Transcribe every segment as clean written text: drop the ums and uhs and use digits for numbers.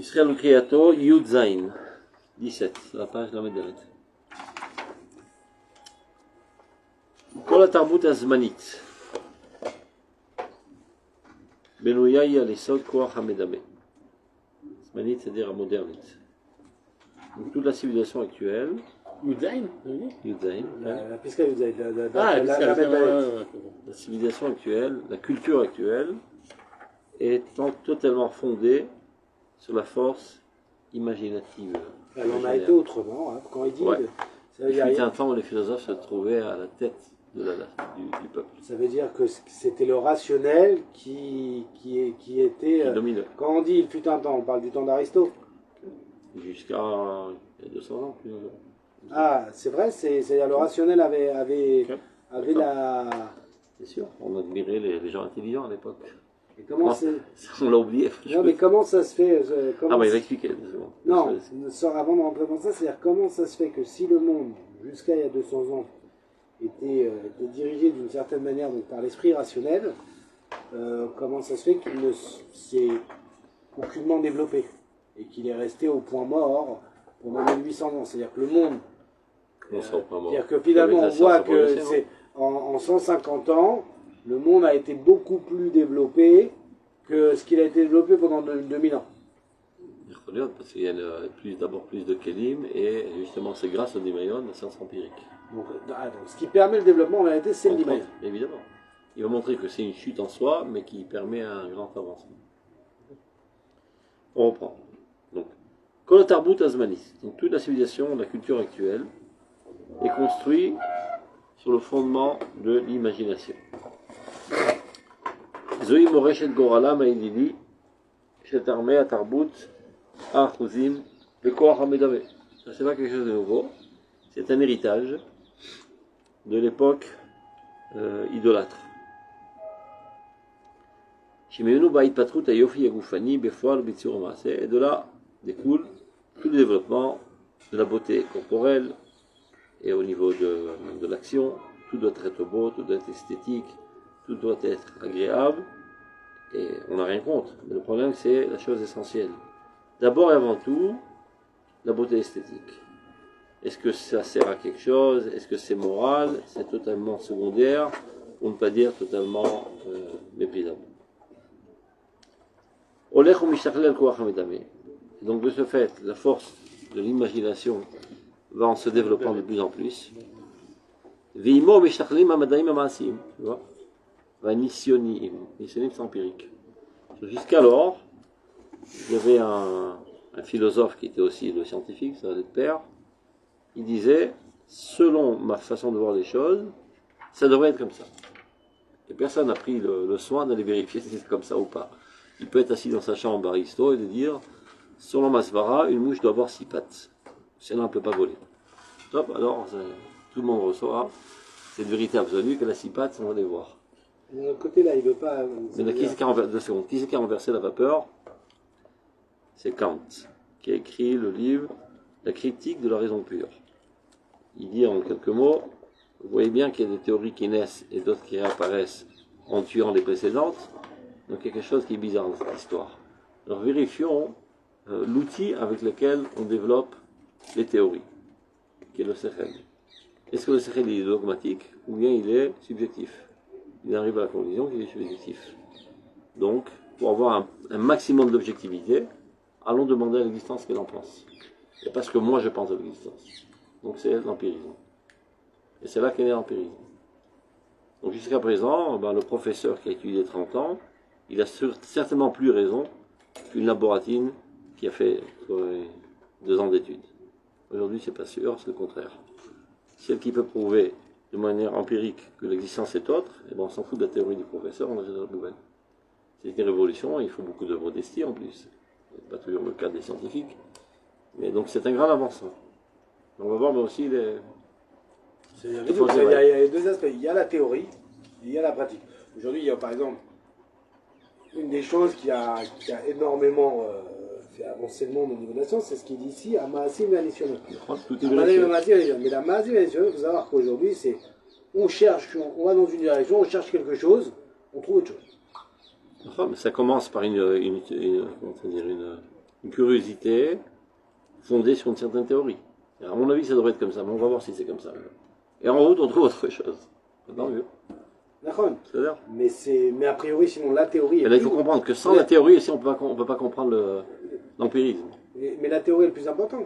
Israël Kriyato, Yud Zain, 17, la page Lamedalet. Kol התרבות הזמנית בנויה היא על יסוד כוח המדמה. זמנית, c'est-à-dire המודרנית. Donc toute la civilisation actuelle, Yudzaïn, la Pisca Yudzaïn, la civilisation actuelle, la culture actuelle est totalement fondée sur la force imaginative. Elle en a été autrement, hein, quand il dit... Ouais. Ça veut Il dire, fut un temps où les philosophes se trouvaient à la tête de du peuple. ça veut dire que c'était le rationnel qui était... Qui dominait. Quand on dit il fut un temps, on parle du temps d'Aristote. Jusqu'à il y a 200 ans. Plus Ah, c'est vrai, c'est-à-dire le rationnel avait la... Bien sûr, on admirait les gens intelligents à l'époque. Et comment c'est... On l'a oublié. Non, mais comment ça se fait Ah, bah il va expliquer. Non, avant de rentrer dans ça, c'est-à-dire comment ça se fait que si le monde, jusqu'à il y a 200 ans, était dirigé d'une certaine manière donc, par l'esprit rationnel, comment ça se fait qu'il ne s'est aucunement développé et qu'il est resté au point mort pendant 1800 ans. C'est-à-dire que le monde, c'est-à-dire que finalement on voit que c'est en 150 ans, le monde a été beaucoup plus développé que ce qu'il a été développé pendant 2000 ans. Parce qu'il y a d'abord plus de Kélim, et justement c'est grâce au Dimayon, la science empirique. Donc, ce qui permet le développement en réalité, c'est le Dimayon. Évidemment. Il va montrer que c'est une chute en soi, mais qui permet un grand avancement. On reprend. Donc, Kol Tarbut Azmanis, donc toute la civilisation, la culture actuelle, est construite sur le fondement de l'imagination. Zoï Moreshet Gorala Maïdili, Shetarmé Atarbut, Achuzim, le Koach Hamedame. Ça, c'est pas quelque chose de nouveau. C'est un héritage de l'époque idolâtre. Et de là découle tout le développement de la beauté corporelle et au niveau de l'action. Tout doit être beau, tout doit être esthétique, tout doit être agréable. Et on n'a rien contre. Mais le problème, c'est la chose essentielle. D'abord et avant tout, la beauté esthétique. Est-ce que ça sert à quelque chose? Est-ce que c'est moral? C'est totalement secondaire, pour ne pas dire totalement méprisable. Donc de ce fait, la force de l'imagination va en se développant de plus en plus. Tu vois? Nissionim, c'est empirique. Jusqu'alors, il y avait un philosophe qui était aussi le scientifique, ça allait de pair. Il disait, selon ma façon de voir les choses, ça devrait être comme ça. Et personne n'a pris le soin d'aller vérifier si c'est comme ça ou pas. Il peut être assis dans sa chambre Aristo et de dire, selon ma svara, une mouche doit avoir 6 pattes. Sinon, elle ne peut pas voler. Top, alors, tout le monde reçoit cette vérité absolue que la 6 pattes, on va les voir. De l'autre côté, là, il ne veut pas... Mais qui c'est qui a renversé la vapeur? C'est Kant, qui a écrit le livre La critique de la raison pure. Il dit en quelques mots, vous voyez bien qu'il y a des théories qui naissent et d'autres qui réapparaissent en tuant les précédentes, donc il y a quelque chose qui est bizarre dans cette histoire. Alors vérifions l'outil avec lequel on développe les théories, qui est le sechel. Est-ce que le sechel est dogmatique ou bien il est subjectif? Il arrive à la conclusion qu'il est subjectif. Donc, pour avoir un maximum d'objectivité, allons demander à l'existence ce qu'elle en pense. Et parce que moi je pense à l'existence. Donc c'est l'empirisme. Et c'est là qu'est né l'empirisme. Donc jusqu'à présent, le professeur qui a étudié 30 ans, il a certainement plus raison qu'une laboratine qui a fait 2 ans d'études. Aujourd'hui c'est pas sûr, c'est le contraire. Celle qui peut prouver de manière empirique que l'existence est autre, et on s'en fout de la théorie du professeur, on a déjà d'autres nouvelles. C'est une révolution, il faut beaucoup de modestie en plus. C'est pas toujours le cas des scientifiques. Mais donc c'est un grand avancement. On va voir mais aussi les... Il y a 2 aspects. Il y a la théorie et il y a la pratique. Aujourd'hui, il y a par exemple une des choses qui a énormément fait avancer le monde au niveau de la science, c'est ce qu'il dit ici, à Maasim et à Nissionet. Mais la Maasim et Nissionet, il faut savoir qu'aujourd'hui, c'est on cherche, on va dans une direction, on cherche quelque chose, on trouve autre chose. Enfin, mais ça commence par une une curiosité fondée sur une certaine théorie. Et à mon avis, ça devrait être comme ça, mais on va voir si c'est comme ça. Et en route, on trouve autre chose. Tant mieux. D'accord. C'est-à-dire Mais a priori, sinon, la théorie... Et là, il faut comprendre que sans la théorie, ici, on ne peut pas comprendre l'empirisme. Mais la théorie est le plus important.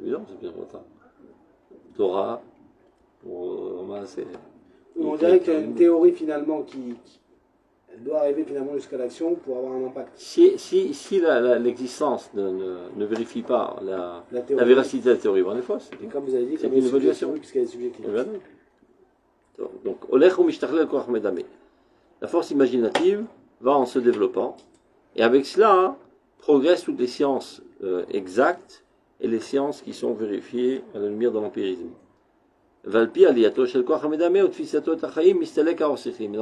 Évidemment, c'est bien important. Torah, c'est... On dirait qu'il y a une théorie, finalement, elle doit arriver, finalement, jusqu'à l'action pour avoir un impact. Si l'existence ne vérifie pas la véracité de la théorie, elle est fausse. Et comme vous avez dit, c'est une évaluation. Puisqu'elle est subjective. Donc, la force imaginative va en se développant, et avec cela progressent toutes les sciences exactes et les sciences qui sont vérifiées à la lumière de l'empirisme. Mais dans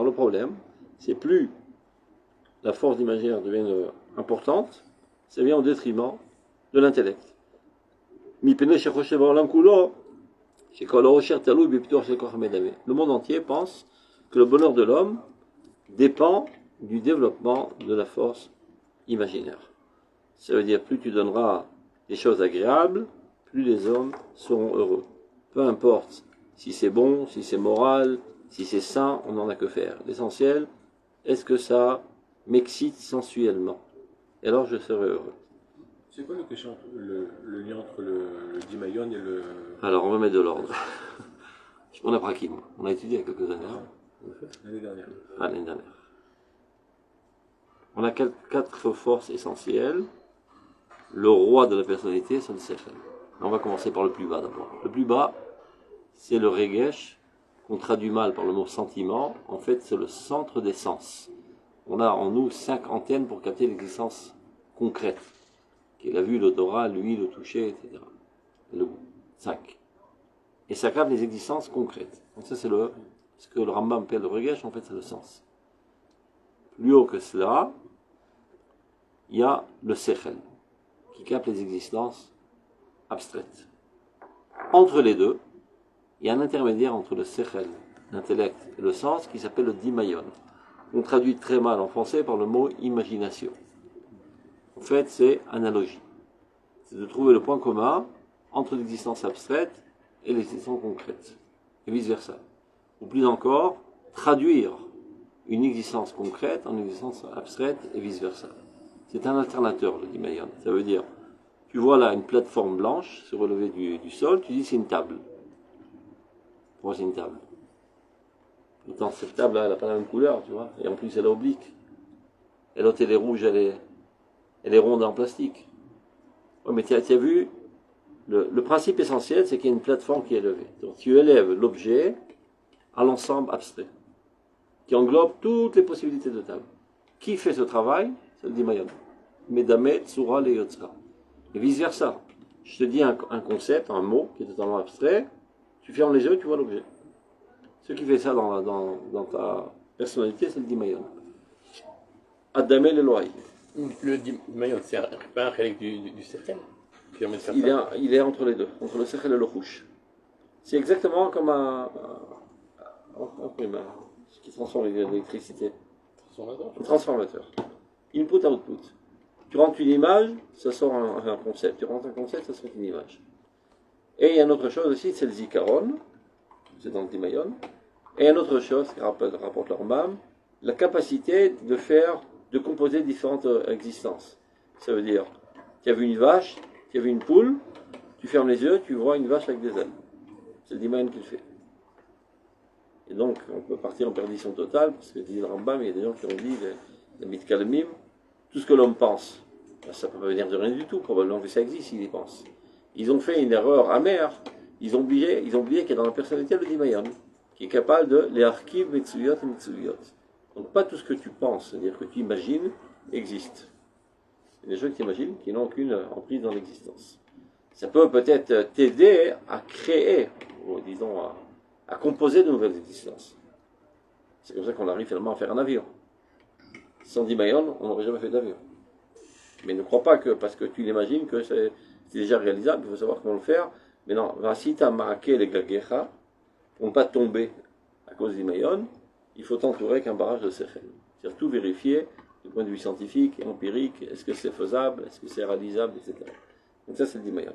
le problème, c'est plus la force imaginaire devient importante, ça vient au détriment de l'intellect. Le monde entier pense que le bonheur de l'homme dépend du développement de la force imaginaire. Ça veut dire plus tu donneras des choses agréables, plus les hommes seront heureux. Peu importe si c'est bon, si c'est moral, si c'est sain, on n'en a que faire. L'essentiel, est-ce que ça m'excite sensuellement? Et alors je serai heureux. C'est quoi le lien entre le Dimayon et le... Alors on va mettre de l'ordre. Je prends la prakim. On a étudié il y a quelques années. L'année dernière. Ah, l'année dernière. On a quatre forces essentielles. Le roi de la personnalité, c'est le sechel. On va commencer par le plus bas d'abord. Le plus bas, c'est le regesh, qu'on traduit mal par le mot sentiment. En fait, c'est le centre des sens. On a en nous 5 antennes pour capter l'existence concrète, qui est la vue, l'odorat, l'ouïe, le toucher, etc. Le goût. 5. Et ça capte les existences concrètes. Donc ça, c'est ce que le Rambam appelle le regesh, en fait, c'est le sens. Plus haut que cela, il y a le sechel, qui capte les existences abstraites. Entre les deux, il y a un intermédiaire entre le sechel, l'intellect, et le sens, qui s'appelle le dimayon. On traduit très mal en français par le mot imagination. En fait, c'est analogie. C'est de trouver le point commun entre l'existence abstraite et l'existence concrète, et vice-versa. Ou plus encore, traduire une existence concrète en existence abstraite et vice-versa. C'est un alternateur, le dimayon. Ça veut dire, tu vois là une plateforme blanche se relever du sol, tu dis c'est une table. Pourquoi c'est une table? Pourtant, cette table-là, elle n'a pas la même couleur, tu vois, et en plus elle est oblique. Et l'autre, elle est rouge, elle est ronde en plastique. Oui, mais tu as vu, le principe essentiel, c'est qu'il y a une plateforme qui est élevée. Donc tu élèves l'objet à l'ensemble abstrait, qui englobe toutes les possibilités de table. Qui fait ce travail? C'est le dimayon. Medamet, Tsura, le Yotzra. Et vice-versa. Je te dis un concept, un mot qui est totalement abstrait, tu fermes les yeux, tu vois l'objet. Ce qui fait ça dans ta personnalité, c'est le dimayon. Adamé le loaï. Le Dimayon, c'est pas un relique du Sechel qui permet de faire il est entre les deux, entre le sechel et le rouge. C'est exactement comme un ce qui transforme l'électricité. Un transformateur. Input-output. Tu rentres une image, ça sort un concept. Tu rentres un concept, ça sort une image. Et il y a une autre chose aussi, c'est le zikaron. C'est dans le dimayon. Et il y a une autre chose qui rapporte le Rambam, la capacité de composer différentes existences. Ça veut dire, tu as vu une vache, tu as vu une poule, tu fermes les yeux, tu vois une vache avec des ailes. C'est le dimayon qui le fait. Et donc, on peut partir en perdition totale, parce que dit le Rambam, il y a des gens qui ont dit, les mitkalmim, tout ce que l'homme pense, ça peut pas venir de rien du tout, probablement que ça existe s'il y pense. Ils ont fait une erreur amère, ils ont oublié qu'il y a dans la personnalité le dimayon, qui est capable de les archives metsuyot et metsuyot. Donc pas tout ce que tu penses, c'est-à-dire que tu imagines, existe. Il y a des choses que tu imagines qui n'ont aucune emprise dans l'existence. Ça peut peut-être t'aider à créer, ou disons à composer de nouvelles existences. C'est comme ça qu'on arrive finalement à faire un avion. Sans dimayon, on n'aurait jamais fait d'avion. Mais ne crois pas que parce que tu l'imagines que c'est déjà réalisable, il faut savoir comment le faire. Mais non, vasita ma'ake le gagecha, pour ne pas tomber à cause du dimayon, il faut t'entourer qu'un barrage de sechel. C'est-à-dire tout vérifier du point de vue scientifique et empirique, est-ce que c'est faisable, est-ce que c'est réalisable, etc. Donc ça c'est le Dimayon.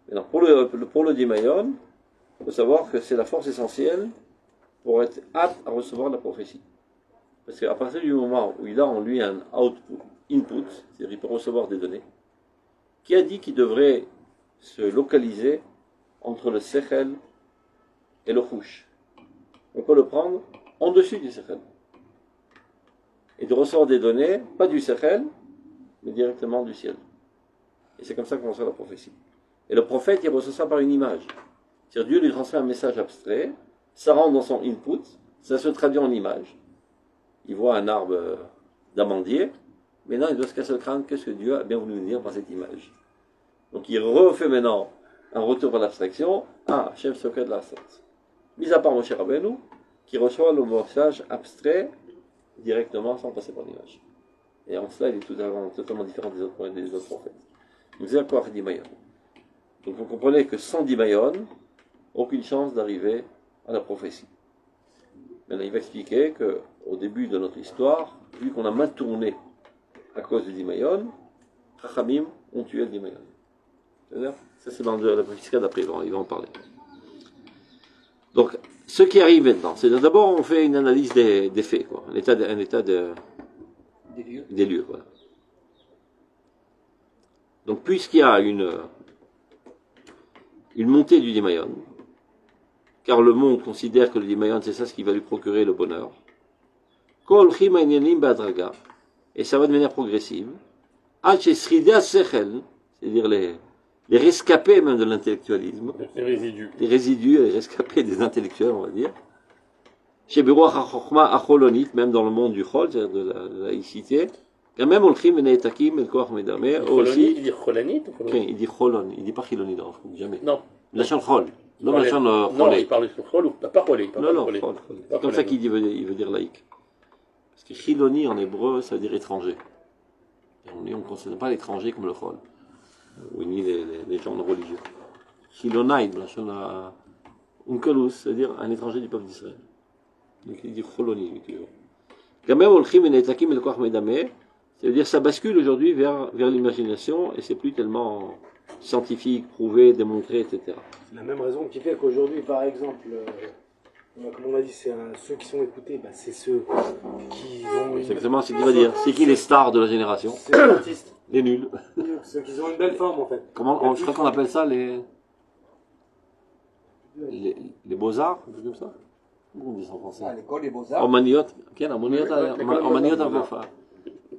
Maintenant, pour le Dimayon, il faut savoir que c'est la force essentielle pour être apte à recevoir la prophétie. Parce qu'à partir du moment où il a en lui un input, c'est-à-dire qu'il peut recevoir des données, qui a dit qu'il devrait se localiser entre le sechel et le chouch? On peut le prendre en dessus du sechel. Et de recevoir des données, pas du sechel, mais directement du ciel. Et c'est comme ça qu'on reçoit la prophétie. Et le prophète, il reçoit ça par une image. C'est-à-dire Dieu lui transmet un message abstrait, ça rentre dans son input, ça se traduit en image. Il voit un arbre d'amandier, maintenant il doit se casser le crâne, qu'est-ce que Dieu a bien voulu nous dire par cette image. Donc il refait maintenant un retour à l'abstraction, Hachem s'occupe de la sorte. Mis à part Moshe Rabbeinu, qui reçoit le message abstrait directement sans passer par l'image. Et en cela, il est totalement différent des autres prophètes. Donc c'est quoi Dimayon. Donc vous comprenez que sans Dimayon, aucune chance d'arriver à la prophétie. Maintenant, il va expliquer qu'au début de notre histoire, vu qu'on a mal tourné à cause du Dimayon, Chachamim ont tué le Dimayon. C'est-à-dire, ça c'est dans la prophétie d'après, il va en parler. Donc, ce qui arrive maintenant, c'est d'abord on fait une analyse des faits, quoi. Un état des lieux. Voilà. Donc, puisqu'il y a une montée du Dimayon, car le monde considère que le Dimayon, c'est ça ce qui va lui procurer le bonheur, et ça va de manière progressive, c'est-à-dire les rescapés même de l'intellectualisme, les résidus, les rescapés des intellectuels, on va dire, même dans le monde du Chol, c'est-à-dire de la laïcité, quand même, aussi, il dit Cholanit ou il dit Cholon, il dit pas Chilonit, jamais. Non. La chaîne Chol. Non, la chaîne non, il parle de Chol ou pas Cholé. Non, Chol. C'est comme ça qu'il dit, il veut dire laïque. Parce que Chiloni en hébreu, ça veut dire étranger. On ne considère pas l'étranger comme le Chol. Ou ni les gens religieux. Chilonaïd, la chaîne Unkelus, c'est-à-dire un étranger du peuple d'Israël. Donc il dit Choloni, toujours. Quand même, ça veut dire ça bascule aujourd'hui vers l'imagination et c'est plus tellement scientifique, prouvé, démontré, etc. C'est la même raison qui fait qu'aujourd'hui, par exemple, comme on a dit, ceux qui sont écoutés, c'est ceux qui ont... Exactement ce qu'il va dire. C'est qui les stars de la génération? C'est les artistes. Les nuls. Ceux qui ont une belle forme, en fait. Je crois qu'on appelle ça les beaux-arts, un truc comme ça. Comment on dit ça en français? L'école des beaux-arts. En maniote.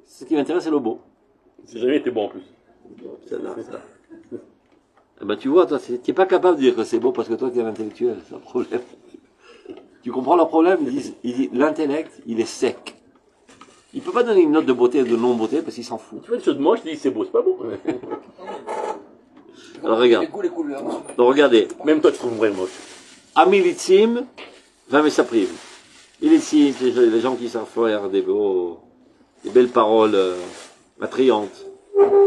Ce qui m'intéresse, c'est le beau. C'est jamais été bon en plus. Tu vois, toi, tu n'es pas capable de dire que c'est beau parce que toi, tu es un intellectuel. C'est un problème. Tu comprends le problème? Il dit l'intellect, il est sec. Il ne peut pas donner une note de beauté ou de non-beauté parce qu'il s'en fout. Tu fais des choses moches, tu dis c'est beau, c'est pas beau. Alors regarde. Les couleurs. Donc regardez. Même toi, tu trouves vraiment moche. Amilitzim, Vamesaprim. Militzim, c'est les gens qui savent faire des belles paroles attrayantes.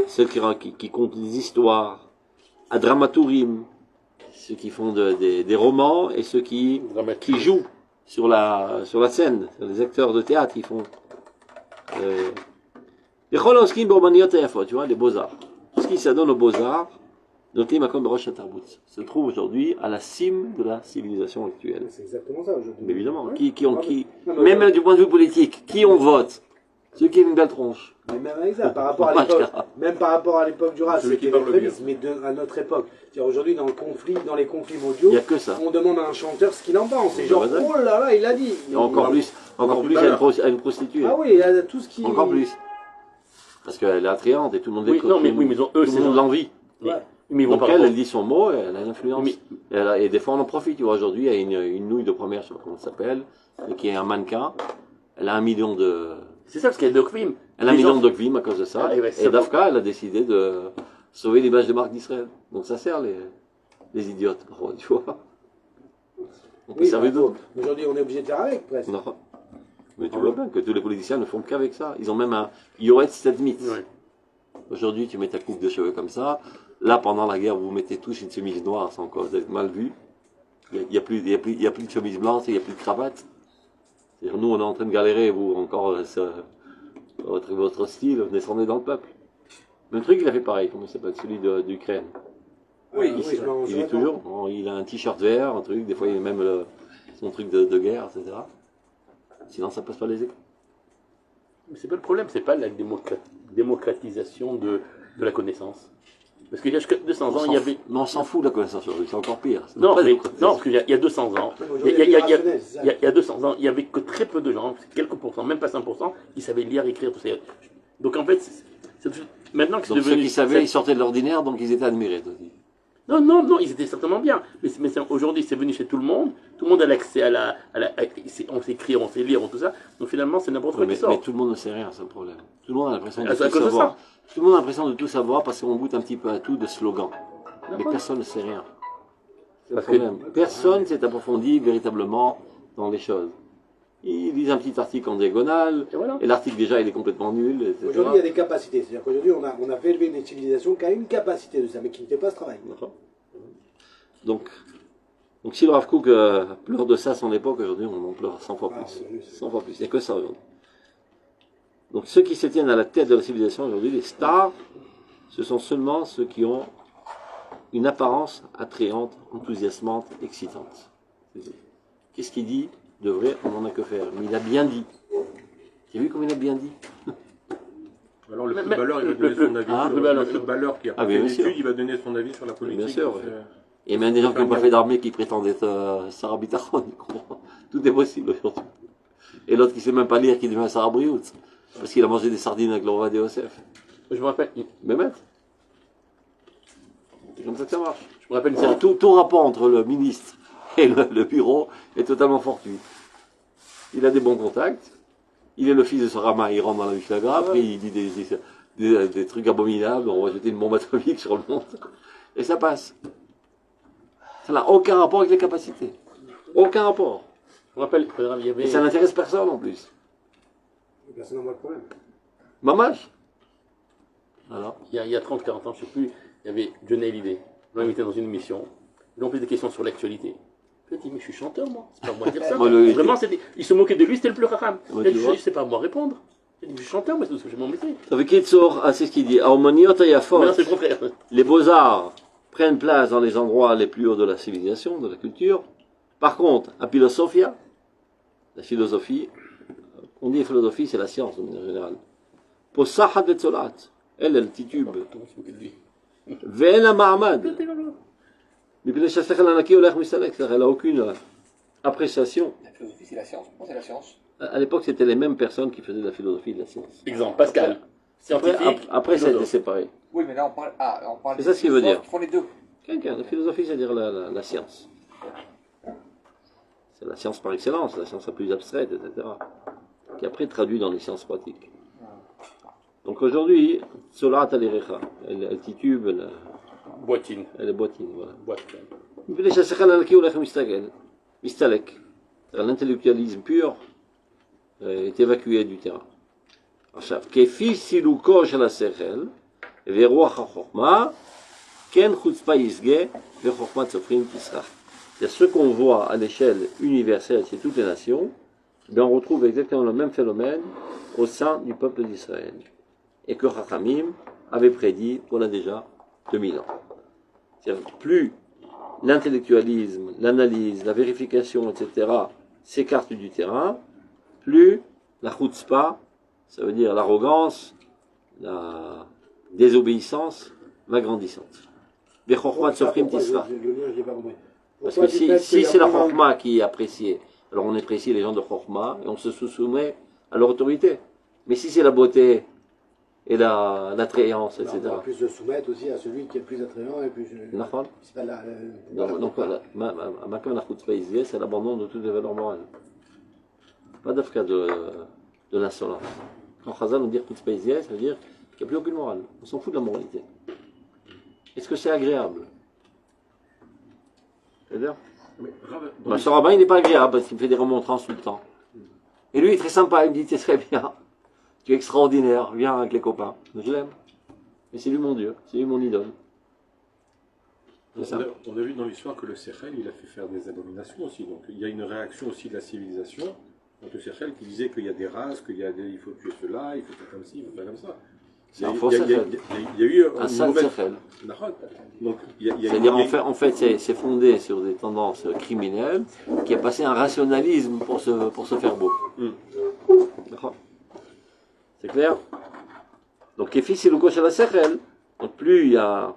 Ceux qui content des histoires. Adramaturim, ceux qui font des romans et ceux qui jouent sur la scène, les acteurs de théâtre, ils font les Cholonskim Bormaniot, tu vois, les beaux-arts. Ce qui s'adonne aux beaux-arts, se trouve aujourd'hui à la cime de la civilisation actuelle. C'est exactement ça aujourd'hui. Mais évidemment, même du point de vue politique, qui on vote? Ceux qui ont une belle tronche. Mais même avec ça, par rapport à l'époque du race, c'était l'extrémisme, mais à notre époque. Aujourd'hui, dans les conflits mondiaux, on demande à un chanteur ce qu'il en pense. C'est genre, oh là là, il a dit. Encore plus à une prostituée. Ah oui, il y a tout ce qui... Encore plus. Parce qu'elle est attrayante et tout le monde l'envie. Donc elle dit son mot, elle a une influence. Et des fois on en profite. Tu vois, aujourd'hui, il y a une nouille de première, je sais pas comment ça s'appelle, qui est un mannequin. Elle a 1 million de... C'est ça, parce qu'elle est d'Okvim. Elle a 1 million d'Okvim à cause de ça. Et Dafka, elle a décidé de sauver l'image de marque d'Israël. Donc ça sert les idiotes, tu vois. On peut servir d'autres. Aujourd'hui, on est obligé de faire avec, presque. Non. Mais tu vois bien que tous les politiciens ne font qu'avec ça. Ils ont même un Yoretz Stadmitz. Ouais. Aujourd'hui, tu mets ta coupe de cheveux comme ça. Là, pendant la guerre, vous mettez tous une chemise noire, c'est encore mal vu. Il n'y a plus de chemise blanche, il n'y a plus de cravate. Nous, on est en train de galérer, vous, encore votre style, descendez dans le peuple. Même truc, il a fait pareil, comment il s'appelle, celui d'Ukraine. Oui, Il est toujours, bon, il a un t-shirt vert, un truc, des fois il a même son truc de guerre, etc. Sinon ça passe pas les écoles. Mais c'est pas le problème, c'est pas la démocratisation de la connaissance. Parce qu'il y a jusqu'à 200 ans, il y avait. Mais on s'en fout de la connaissance aujourd'hui, c'est encore pire. Non, parce qu'il y a 200 ans, il y a 200 ans, il y avait que très peu de gens, quelques pourcents, même pas 5%, qui savaient lire, écrire, tout ça. Donc en fait, maintenant que c'est donc devenu. ceux qui savaient, ils sortaient de l'ordinaire, donc ils étaient admirés. Non, ils étaient certainement bien. Mais aujourd'hui, c'est venu chez tout le monde a l'accès on sait écrire, on sait lire, tout ça. Donc finalement, c'est n'importe quoi qui sort. Mais tout le monde ne sait rien, c'est le problème. Tout le monde a l'impression de à tout cause de savoir. ça. Tout le monde a l'impression de tout savoir parce qu'on goûte un petit peu à tout de slogans. Mais personne ne sait rien. C'est le problème. Personne s'est approfondi véritablement dans les choses. Ils lisent un petit article en diagonale, et l'article déjà il est complètement nul, etc. Aujourd'hui il y a des capacités, c'est-à-dire qu'aujourd'hui on a fait élever des civilisations qui a une capacité de ça, mais qui ne fait pas ce travail. Donc si le Rav Kook pleure de ça à son époque, aujourd'hui on en pleure 100 fois plus. 100 fois plus, il n'y a que ça aujourd'hui. Donc ceux qui se tiennent à la tête de la civilisation aujourd'hui, les stars, ce sont seulement ceux qui ont une apparence attrayante, enthousiasmante, excitante. Qu'est-ce qu'il dit de vrai, on n'en a que faire. Mais il a bien dit. Tu as vu comme il a bien dit? Alors le footballeur, il va donner son avis. Le footballeur qui a pas fait d'études, il va donner son avis sur la politique. Bien sûr. Et même des gens qui n'ont pas fait d'armée qui prétendent être Sarah Bitachon. Tout est possible aujourd'hui. Et l'autre qui ne sait même pas lire, qui devient Sarah Briout. Parce qu'il a mangé des sardines avec le roi d'Eosef. Je me rappelle. Mais maître. C'est comme ça que ça marche. Je me rappelle tout rapport entre le ministre et le bureau est totalement fortuit. Il a des bons contacts. Il est le fils de ce Rama, il rentre dans la Mishlaga, après il dit des trucs abominables, on va jeter une bombe atomique sur le monde. Et ça passe. Ça n'a aucun rapport avec les capacités. Aucun rapport. Je me rappelle, il y avait. Et ça n'intéresse personne en plus. Personne n'en voit le problème. Mamage. Alors. Il y a 30-40 ans, je ne sais plus, il y avait Johnny Hallyday. On l'a invité dans une émission. Ils lui ont posé des questions sur l'actualité. Il a dit, mais je suis chanteur, moi. C'est pas moi de dire ça. Vraiment, il se moquait de lui, c'était le plus rare. Je ne sais pas à moi répondre. Il dit, je suis chanteur, moi, c'est tout ce que je m'en mettais. Avec Kitzur, c'est ce qu'il dit. Harmoniot Ayafot. Non, c'est le contraire. Les beaux-arts prennent place dans les endroits les plus hauts de la civilisation, de la culture. Par contre, la philosophia, la philosophie, on dit philosophie, c'est la science en général. Pour Sahat et Tzolat, elle titube. Ve'en la ma'amad. Elle n'a aucune appréciation. La philosophie, c'est la science. Pourquoi c'est la science? À l'époque, c'était les mêmes personnes qui faisaient de la philosophie et de la science. Exemple, Pascal. Scientifique. Après ça a été séparé. Oui, mais là, on parle c'est ça ce qu'il veut dire. Qui font les deux. La philosophie, c'est-à-dire la science. C'est la science par excellence, la science la plus abstraite, etc. Qui après traduit dans les sciences pratiques. Donc aujourd'hui, Solat al-Irecha, elle titube, Boitine. elle est boitine, voilà. Boitine. L'intellectualisme pur est évacué du terrain. עכשיו, כפי סילוקו של השכל ורוח החוכמה, כן חוצפה ישגה וחוכמת סופרים תסרח. C'est ce qu'on voit à l'échelle universelle chez toutes les nations, bien on retrouve exactement le même phénomène au sein du peuple d'Israël. Et que Chachamim avait prédit, voilà déjà 2000 ans. C'est-à-dire, plus l'intellectualisme, l'analyse, la vérification, etc. s'écartent du terrain, plus la chutzpah, ça veut dire l'arrogance, la désobéissance, va grandissante. Parce que si c'est la chokma qui est appréciée, alors on apprécie les gens de chokma et on se soumet à leur autorité. Mais si c'est la beauté et l'attrayance, etc. On va plus se soumettre aussi à celui qui est le plus attrayant et plus. C'est pas donc voilà, c'est l'abandon de toutes les valeurs morales. Pas d'afka de l'insolence. Quand Chazal nous dit chutzpah izeh, ça veut dire qu'il n'y a plus aucune morale. On s'en fout de la moralité. Est-ce que c'est agréable? C'est-à-dire ce rabbin, il n'est pas agréable parce qu'il me fait des remontrances tout le temps. Et lui, il est très sympa, il me dit, c'est très bien. Tu es extraordinaire, viens avec les copains. Je l'aime. Mais c'est lui mon Dieu, c'est lui mon idole. On a vu dans l'histoire que le Sechel, il a fait faire des abominations aussi. Donc il y a une réaction aussi de la civilisation Donc le Sechel qui disait qu'il y a des races, il faut tuer cela, il faut faire comme ci, il faut faire comme ça. C'est un faux Sechel. Il y a eu un sale Sechel. C'est-à-dire, en fait, c'est fondé sur des tendances criminelles qui a passé un rationalisme pour se faire beau. D'accord. C'est clair? Donc, Kefi, c'est le gauche à la Sechel. Donc, plus il y a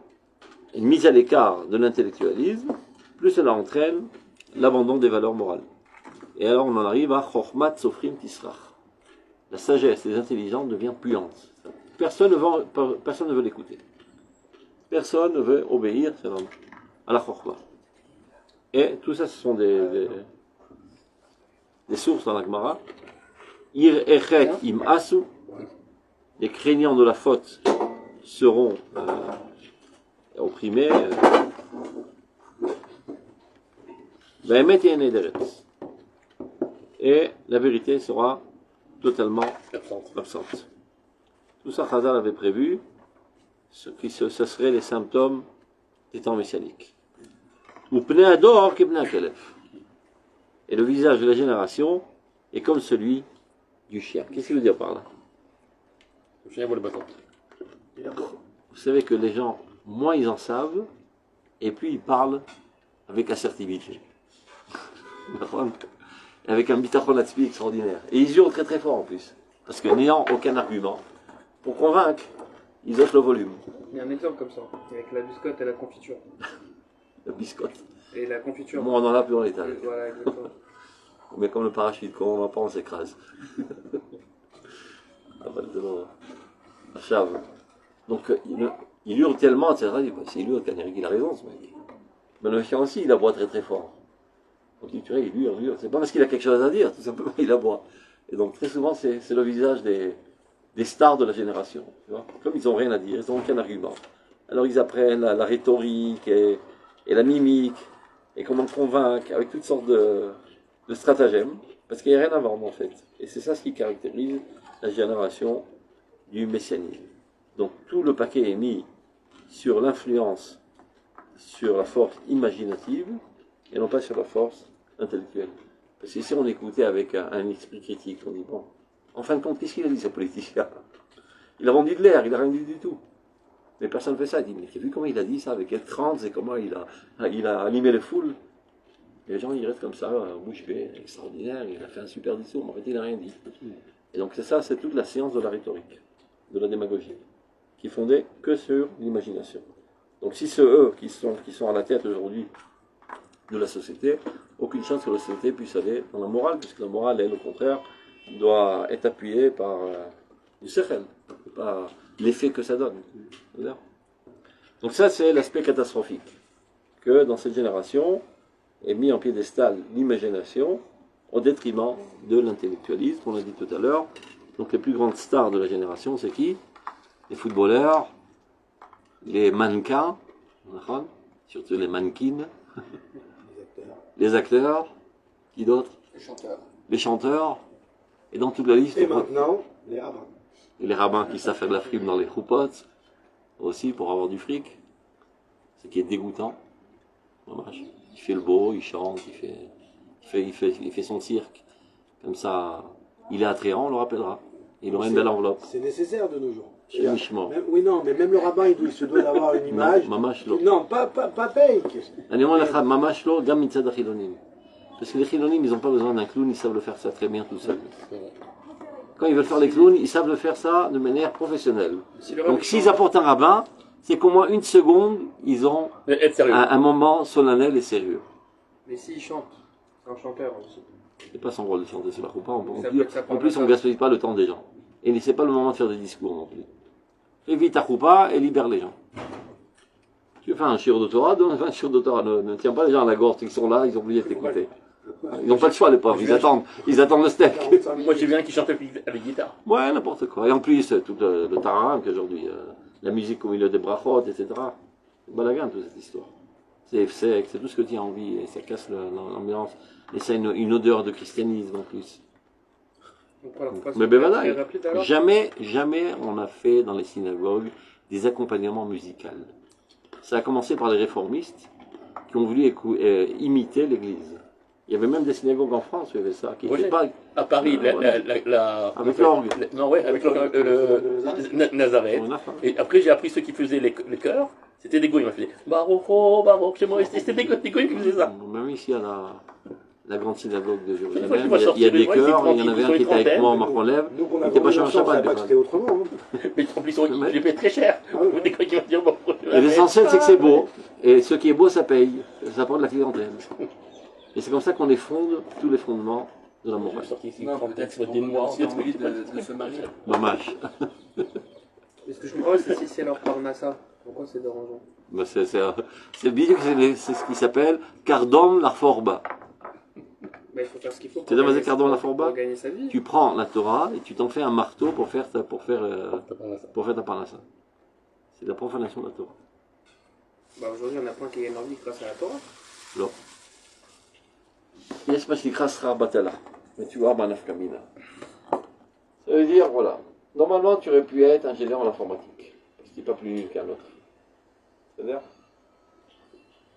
une mise à l'écart de l'intellectualisme, plus cela entraîne l'abandon des valeurs morales. Et alors, on en arrive à Chochmat Sofrim Tisrach. La sagesse des intelligents devient puante. Personne ne veut l'écouter. Personne ne veut obéir à la Chochma. Et tout ça, ce sont des sources dans la Gemara. Ir echet im asu. Les craignants de la faute seront opprimés. Et la vérité sera totalement absente. Tout ça, Chazal avait prévu, ce serait les symptômes des temps messianiques. Et le visage de la génération est comme celui du chien. Qu'est-ce qu'il veut dire par là? Le chien voit le bâton. Vous savez que les gens, moins ils en savent, et puis ils parlent avec assertivité. Avec un bitachon atzmi extraordinaire. Et ils hurlent très très fort en plus. Parce que n'ayant aucun argument, pour convaincre, ils offrent le volume. Il y a un exemple comme ça, avec la biscotte et la confiture. La biscotte. Et la confiture. Moi, on en a plus dans l'état. Voilà, exactement. Mais comme le parachute, quand on va pas, on s'écrase. La chave. Donc, il hurle tellement, etc. Il hurle, il a raison, ce mec. Mais le chien aussi, il aboie très très fort. Donc, tu vois, il hurle. C'est pas parce qu'il a quelque chose à dire, tout simplement, il aboie. Et donc, très souvent, c'est le visage des stars de la génération. Tu vois. Comme ils n'ont rien à dire, ils n'ont aucun argument. Alors, ils apprennent la rhétorique et la mimique, et comment convaincre, avec toutes sortes de stratagèmes, parce qu'il n'y a rien à vendre, en fait. Et c'est ça ce qui caractérise la génération du messianisme. Donc, tout le paquet est mis sur l'influence, sur la force imaginative, et non pas sur la force intellectuelle. Parce que si on écoutait avec un esprit critique, on dit, bon, en fin de compte, qu'est-ce qu'il a dit, ce politicien? Il a vendu de l'air, il n'a rien dit du tout. Mais personne ne fait ça. Il dit, mais tu as vu comment il a dit ça, avec quelle trance, et comment il a animé les foules? Et les gens, ils restent comme ça, bouche bée, extraordinaire, il a fait un super discours, mais en fait, il n'a rien dit. Et donc, c'est ça, c'est toute la science de la rhétorique, de la démagogie, qui est fondée que sur l'imagination. Donc, si c'est eux qui sont à la tête aujourd'hui de la société, aucune chance que la société puisse aller dans la morale, puisque la morale, elle, au contraire, doit être appuyée par du sechel, par l'effet que ça donne. Donc ça, c'est l'aspect catastrophique, que dans cette génération est mis en piédestal l'imagination au détriment de l'intellectualisme, on l'a dit tout à l'heure. Donc les plus grandes stars de la génération, c'est qui? Les footballeurs, les mannequins, surtout les mannequins, les acteurs, qui d'autre? Les chanteurs, et dans toute la liste. Et maintenant, les rabbins. Et les rabbins qui savent faire de la frime dans les choupotes, aussi pour avoir du fric, ce qui est dégoûtant. Dommage. Il fait le beau, il chante, il fait son cirque. Comme ça, il est attrayant, on le rappellera. Il aura une belle enveloppe. C'est nécessaire de nos jours. Même, oui, non, mais même le rabbin, il se doit d'avoir une image. Non, pas fake. Mamashlo, gam mitzad chilonim. Parce que les chilonim, ils n'ont pas besoin d'un clown, ils savent le faire ça très bien tout seuls. Quand ils veulent faire les clowns, ils savent le faire ça de manière professionnelle. Donc s'ils apportent un rabbin, c'est qu'au moins une seconde, ils ont un moment solennel et sérieux. Mais s'ils chantent, c'est un chanteur aussi. C'est pas son rôle de chanter, c'est la roupa. En plus, on ne gaspille pas le temps des gens. Et c'est pas le moment de faire des discours non plus. Fais vite ta roupa et libère les gens. Tu veux faire un shiur de Torah, donne un shiur de Torah. Ne tiens pas les gens à la gorge, ils sont là, ils ont oublié de t'écouter. Ils n'ont pas le choix, les pauvres, ils attendent le steak. Moi j'ai vu un qui chantait avec guitare. Ouais, n'importe quoi. Et en plus, tout le tararam qu'aujourd'hui, la musique au milieu des brachot, etc. C'est balagan, toute cette histoire. C'est tout ce que tu as envie, et ça casse l'ambiance. Et ça a une odeur de christianisme en plus. Mais Bevadaï, jamais on a fait dans les synagogues des accompagnements musicaux. Ça a commencé par les réformistes qui ont voulu imiter l'Église. Il y avait même des synagogues en France où il y avait ça. Qui oui, pas... À Paris, avec l'orgue. Non, ouais, avec Nazareth. Et après, j'ai appris ceux qui faisaient les chœurs. C'était des goïms. Ils faisaient Baruch, oh, Baruch, chez moi. C'était des goïms qui faisaient ça. Même ici à la grande synagogue de Jérusalem, il y a des chœurs. Il y en avait un qui était avec moi en marquant lèvres. Il n'était pas chez un Shabbat. C'était autrement. Mais en plus, ils les paient très cher. Et l'essentiel, c'est que c'est beau. Et ce qui est beau, ça paye. Ça prend de la clientèle. Et c'est comme ça qu'on effonde tous les fondements de la morale. Non, peut-être des mois de se marier. Dommage. Mais ce que je comprends, c'est si c'est leur parnassa. Pourquoi c'est dérangeant? Ben c'est bien que c'est ce qui s'appelle Kardom la Forba. Mais il faut faire ce qu'il faut Tu sais, Kardom la Forba, gagner sa vie. tu prends la Torah et tu t'en fais un marteau pour faire ta parnassa. C'est la profanation de la Torah. Bah aujourd'hui, on a plein qui gagnent leur vie grâce à la Torah. Non. Yes, parce qu'il crassera Batala. Mais tu vois, Manaf Kamina. Ça veut dire, voilà. Normalement, tu aurais pu être ingénieur en informatique. Parce que tu n'es pas plus nul qu'un autre. C'est-à-dire.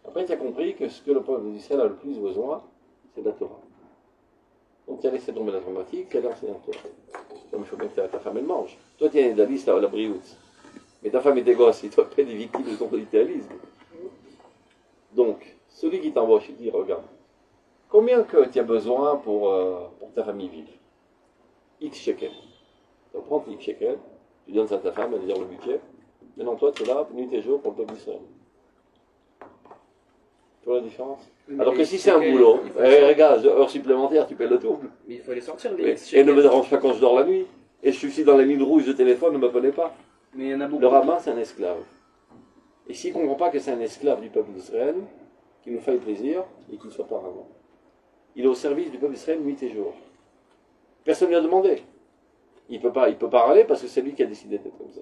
Après, tu as compris que ce que le peuple d'Israël a le plus besoin, c'est de la Torah. Donc, tu as laissé tomber l'informatique, tu as lancé la Torah. Comme il faut bien que ta femme, elle mange. Toi, tu es un idéaliste à la brioute. Mais ta femme et tes gosses, ils doivent pas être des victimes de ton idéalisme. Donc, celui qui t'embauche, il dit, regarde. Combien que tu as besoin pour ta famille vive? X shekels. Tu prends tes X shekels, tu donnes ça à ta femme, elle dire le budget. Maintenant, toi, tu es là, nuit et jour pour le peuple d'Israël. Tu vois la différence? Alors que si c'est un boulot, regarde, heures supplémentaires, tu paies le double. Mais il faut les sortir, les X Et ne me dérange pas quand je dors la nuit. Et je suis dans la ligne rouge de téléphone, ne m'appelez pas. Mais il y en a beaucoup. Le rabbin, c'est un esclave. Et s'il ne comprend pas que c'est un esclave du peuple d'Israël, qu'il nous fasse plaisir et qu'il ne soit pas rabbin. Il est au service du peuple d'Israël nuit et jour. Personne ne lui a demandé. Il peut pas râler parce que c'est lui qui a décidé d'être comme ça.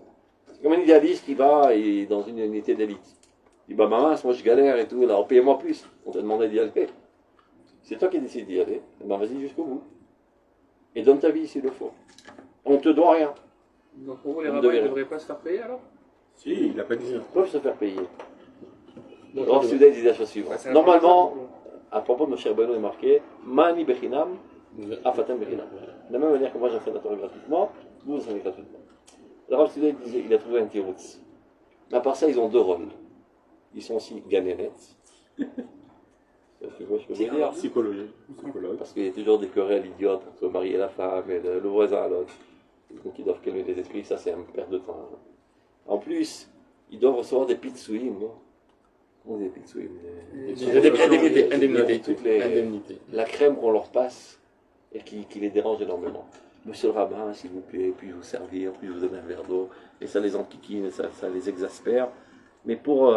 C'est comme un idéaliste qui va dans une unité d'élite. Il dit, bah mince, moi je galère et tout, alors payez-moi plus. On t'a demandé d'y aller. C'est toi qui décides d'y aller. Eh ben vas-y jusqu'au bout. Et donne ta vie s'il le faut. On ne te doit rien. Donc pour vous, les rabbins ne devraient pas se faire payer alors? Si, il n'a pas dit ça. Ils peuvent se faire payer. Le Rav Sudai disait la chose suivante. Normalement, à propos de Moshe Rabbeinu, il est marqué Mani Bechinam, Afatem Bechinam. De la même manière que moi j'enseigne la Torah gratuitement, vous enseignez gratuitement. Le Rav Sudai disait il a trouvé un tiroutz. Mais à part ça, ils ont deux rôles. Ils sont aussi ganérettes. Tu vois ce que je veux dire? Psychologue. Parce qu'il y a toujours des querelles idiotes entre le mari et la femme, et le voisin à l'autre. Donc ils doivent calmer les esprits, ça c'est une perte de temps. En plus, ils doivent recevoir des pitsouim. Des pitsouim. Indemnités. La crème qu'on leur passe et qui les dérange énormément. Monsieur le rabbin, s'il vous plaît, puis-je vous servir, puis-je vous donner un verre d'eau. Et ça les enquiquine, ça les exaspère. Mais pour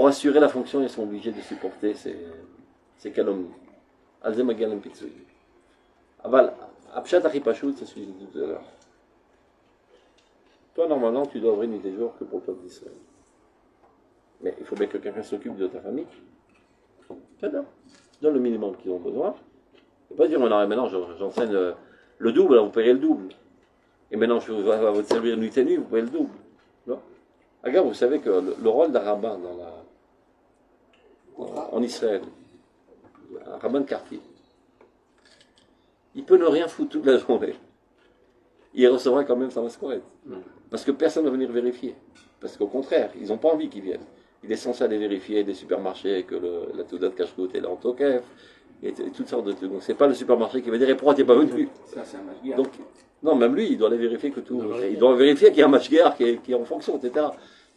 assurer la fonction, ils sont obligés de supporter ces calomnies. Alzem Agalam Pitsouim. Aval, Abshat Achipashut, c'est celui de tout à l'heure. Toi, normalement, tu dois ouvrir nuit et jour que pour le peuple d'Israël. Mais il faut bien que quelqu'un s'occupe de ta famille. Donne le minimum qu'ils ont besoin. Et pas dire, maintenant j'enseigne le double, alors vous payez le double. Et maintenant je vais vous servir nuit et nuit, vous payez le double. Non? Regarde, vous savez que le rôle d'un rabbin en Israël, un rabbin de quartier, il peut ne rien foutre toute la journée. Il recevra quand même sa masquerade. Parce que personne ne va venir vérifier. Parce qu'au contraire, ils n'ont pas envie qu'ils viennent. Il est censé aller vérifier des supermarchés que la Toudat Kashrut est là en Tokef, et toutes sortes de trucs. Donc c'est pas le supermarché qui va dire, et pourquoi tu n'es pas venu? Ça, c'est un mashgiach. Donc, non, même lui, il doit aller vérifier que tout. Il doit vérifier qu'il y a un mashgiach qui est en fonction, etc.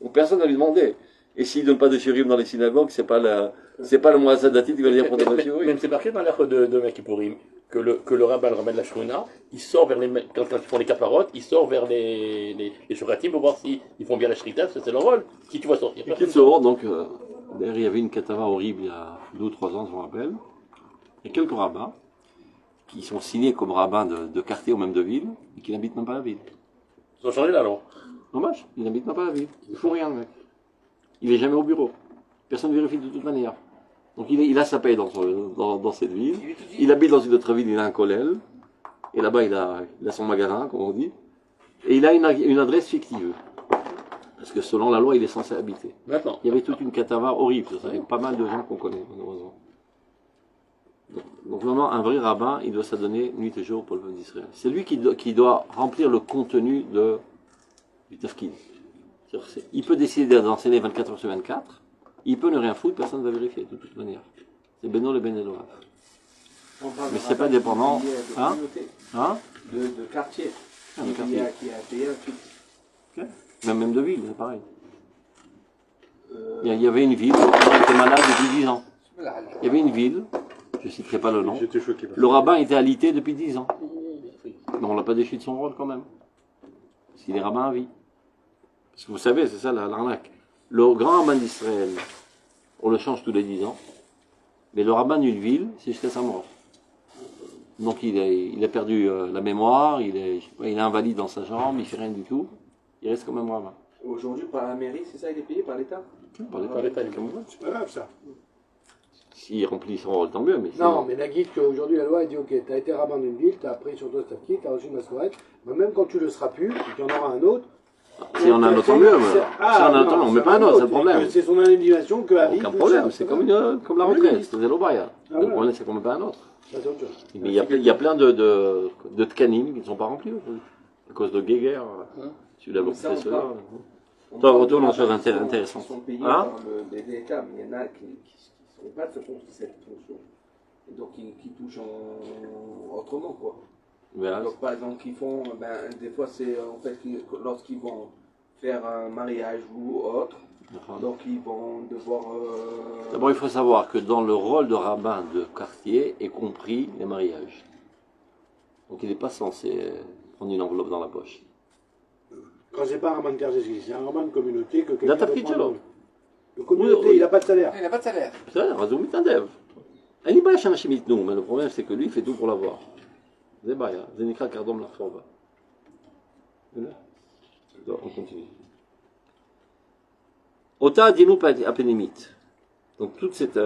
Donc personne ne lui demandé. Et s'il ne donne pas de shirim dans les synagogues, c'est pas le Moazadatit qui va dire pour donner le shirim. Même c'est marqué dans l'ère de Makipurim que le rabbin de la Shrouna, il sort vers quand ils font les caparotes, il sort vers les shoratim pour voir s'ils font bien la shrita, parce que c'est leur rôle. Qui tu vois sortir? Qui sort, donc, d'ailleurs, il y avait une katava horrible il y a 2 ou 3 ans, je me rappelle. Il y a quelques rabbins qui sont signés comme rabbins de quartier ou même de ville, et qui n'habitent même pas la ville. Ils ont changé la loi. Dommage, ils n'habitent même pas la ville. Il ne faut rien, le mec. Il n'est jamais au bureau. Personne ne vérifie de toute manière. Donc il a sa paye dans cette ville. Il habite dans une autre ville, il a un kollel. Et là-bas, il a son magasin, comme on dit. Et il a une adresse fictive. Parce que selon la loi, il est censé habiter. Maintenant. Il y avait toute une katava horrible. Ça, avec pas mal de gens qu'on connaît, malheureusement. Donc normalement, un vrai rabbin, il doit s'adonner nuit et jour pour le peuple d'Israël. C'est lui qui doit remplir le contenu du tafkid. Il peut décider d'enseigner 24 heures sur 24, il peut ne rien foutre, personne ne va vérifier de toute manière. C'est Beno le Ben Elohim. Mais c'est pas dépendant. De quartier. Qui a payé un fixe. Okay. Même de ville, c'est pareil. Il y avait une ville qui était malade depuis 10 ans. Il y avait une ville, je ne citerai pas le nom. Le rabbin était alité depuis 10 ans. Mais on ne l'a pas déchu de son rôle quand même. S'il est rabbin à vie. Parce que vous savez, c'est ça l'arnaque. Le grand rabbin d'Israël, on le change tous les 10 ans. Mais le rabbin d'une ville, c'est jusqu'à sa mort. Donc il a perdu la mémoire, il est invalide dans sa jambe, il ne fait rien du tout. Il reste quand même rabbin. Aujourd'hui, par la mairie, c'est ça, il est payé par l'État? Par l'État, c'est pas grave ça. S'il remplit son rôle, tant mieux. Mais non, mais la guide qu'aujourd'hui la loi elle dit ok, tu as été rabbin d'une ville, tu as appris sur toi cette tu as reçu une massorette, mais même quand tu le seras plus, et qu'il y en aura un autre. Si on a un autre, tant mieux. Si on a un autre, on ne met pas un autre, c'est le problème. C'est son indemnisation que à vie. Aucun problème, c'est comme la retraite, c'est l'Obaya. Le problème, c'est qu'on ne met pas un autre. Mais il y a plein de tkanim qui ne sont pas remplis aujourd'hui. À cause de Guéguerre, celui-là, le professeur. Toi, retourne en chose intéressante. Ils sont payés par l'État, mais il y en a qui ne sont pas de cette fonction. Et donc, qui touchent autrement, quoi. Donc, par exemple, qu'ils font, des fois, c'est en fait lorsqu'ils vont faire un mariage ou autre, donc ils vont devoir. D'abord, il faut savoir que dans le rôle de rabbin de quartier est compris les mariages. Donc, il n'est pas censé prendre une enveloppe dans la poche. Quand c'est pas un rabbin de quartier, c'est un rabbin de communauté que quelqu'un peut prendre. De communauté, il n'a pas de salaire. Il n'a pas de salaire. C'est ça, Razoum Mitadev. Elle n'est pas chez nous, mais le problème, c'est que lui, il fait tout pour l'avoir. C'est bien, c'est Nikra Kardom la forme. On continue. Ota Dinu Apenimit. Donc toute cette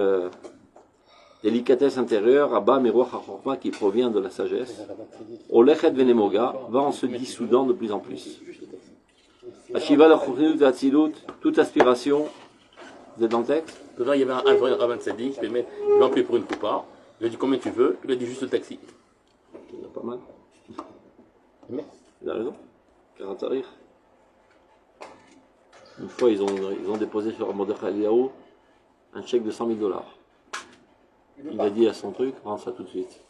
délicatesse intérieure, Abba Meroach HaChorma, qui provient de la sagesse, Olechet Venemoga, va en se dissoudant de plus en plus. Ashiva la Chornut Atzilut, toute aspiration, vous êtes dans le texte? Il y avait un rabbin de Sadi, il m'a appelé pour une coupa, il a dit combien tu veux, il a dit juste le taxi. Il y en a pas mal. Il a raison. Karatarir. Une fois, ils ont déposé sur Mordechai Eliyahu un chèque de 100 000 $. Il a dit à son truc, prends ça tout de suite.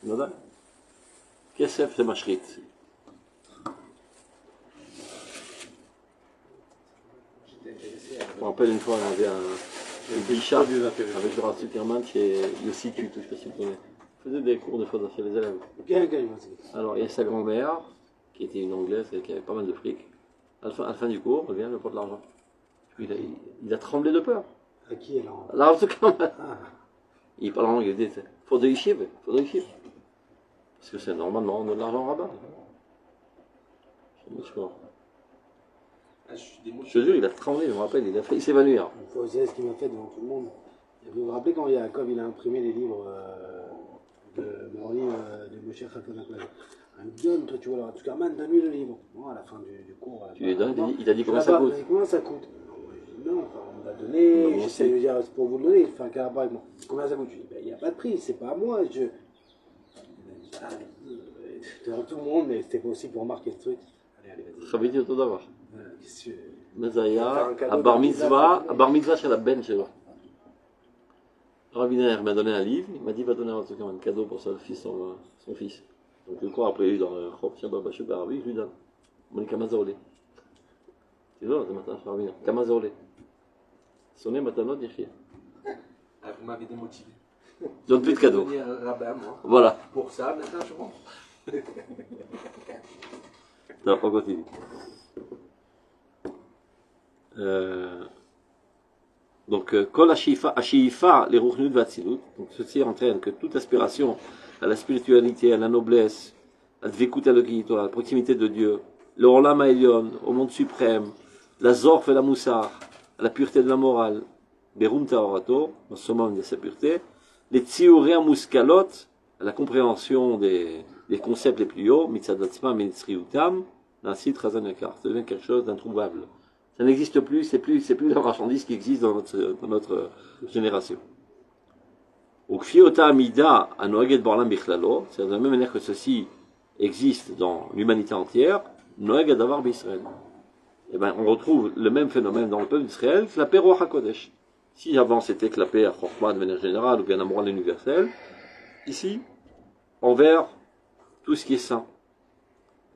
Nada. Qu'est-ce que c'est Mashrit? Je me rappelle une fois, on avait un Bichat avec Laura Zuckerman chez Yossi Tut, je ne sais pas si vous connaissez. Il faisait des cours de fois chez les élèves. Alors, il y a sa grand-mère, qui était une Anglaise et qui avait pas mal de fric. À la fin du cours, elle vient, elle porte l'argent. Il a tremblé de peur. À qui alors? À Laura Zuckerman. Il parle en anglais, il dit, faut de yeshiv. Parce que c'est normalement, on a de l'argent rabbin. Je te jure, il a tremblé, je me rappelle, il a failli s'évanouir. Il faut aussi ce qu'il m'a fait devant tout le monde. Vous vous rappelez quand Yaakov il a imprimé les livres de Moshe Khalfon? Il me donne, toi tu vois, alors Zuckerman, donne-lui le livre. Bon, à la fin du cours. Tu lui donnes, il a dit combien ça coûte? Combien ça coûte? Non, on me l'a donné, j'essaie de dire, c'est pour vous le donner, enfin, qu'à avec moi. Combien ça coûte? Je dis, il n'y a pas de prix, c'est pas à moi. Devant tout le monde, mais c'était aussi pour marquer le truc. Allez, vas-y. Ça veut dire tout d'abord. Mazaya, à Bar Mitzvah chez la Ben שלו. Rabbi Ner m'a donné un livre, il m'a dit va donner un cadeau pour son fils. Donc le cours après lui dans le Chop Shabbat Bashuk Arabi, je lui donne. Il m'a dit Kamazorle. Tu vois, ce matin, Rabbi Ner, Kamazorle. Sonné Matanot Yechia. Vous m'avez démotivé. Donne plus de cadeaux. Rabbin, moi. Voilà. Pour ça, maintenant je rentre. Non, on continue. Donc, Kol Ashifa, les Ruchnut Vatzilut, donc ceci entraîne que toute aspiration à la spiritualité, à la noblesse, à Dvekut Elokit, à la proximité de Dieu, le Olam Ha'elyon, au monde suprême, la Zorf et la Moussar, à la pureté de la morale, Berum Taorato, au summum de sa pureté, les Tziurei Muskalot, à la compréhension des concepts les plus hauts, Mitzadatzma, Mitzriutam, Nasit Razanekar, ça devient quelque chose d'introuvable. Ça n'existe plus, c'est plus la marchandise qui existe dans notre génération. Ou Kfiota Amida Anoaget Borlam Bichlalo, c'est de la même manière que ceci existe dans l'humanité entière, Noaget Davar B'Israël. Eh bien, on retrouve le même phénomène dans le peuple d'Israël, Klapé Roi HaKodesh. Si avant c'était Klapé Chorma de manière générale, ou bien la morale universelle, ici, envers tout ce qui est saint.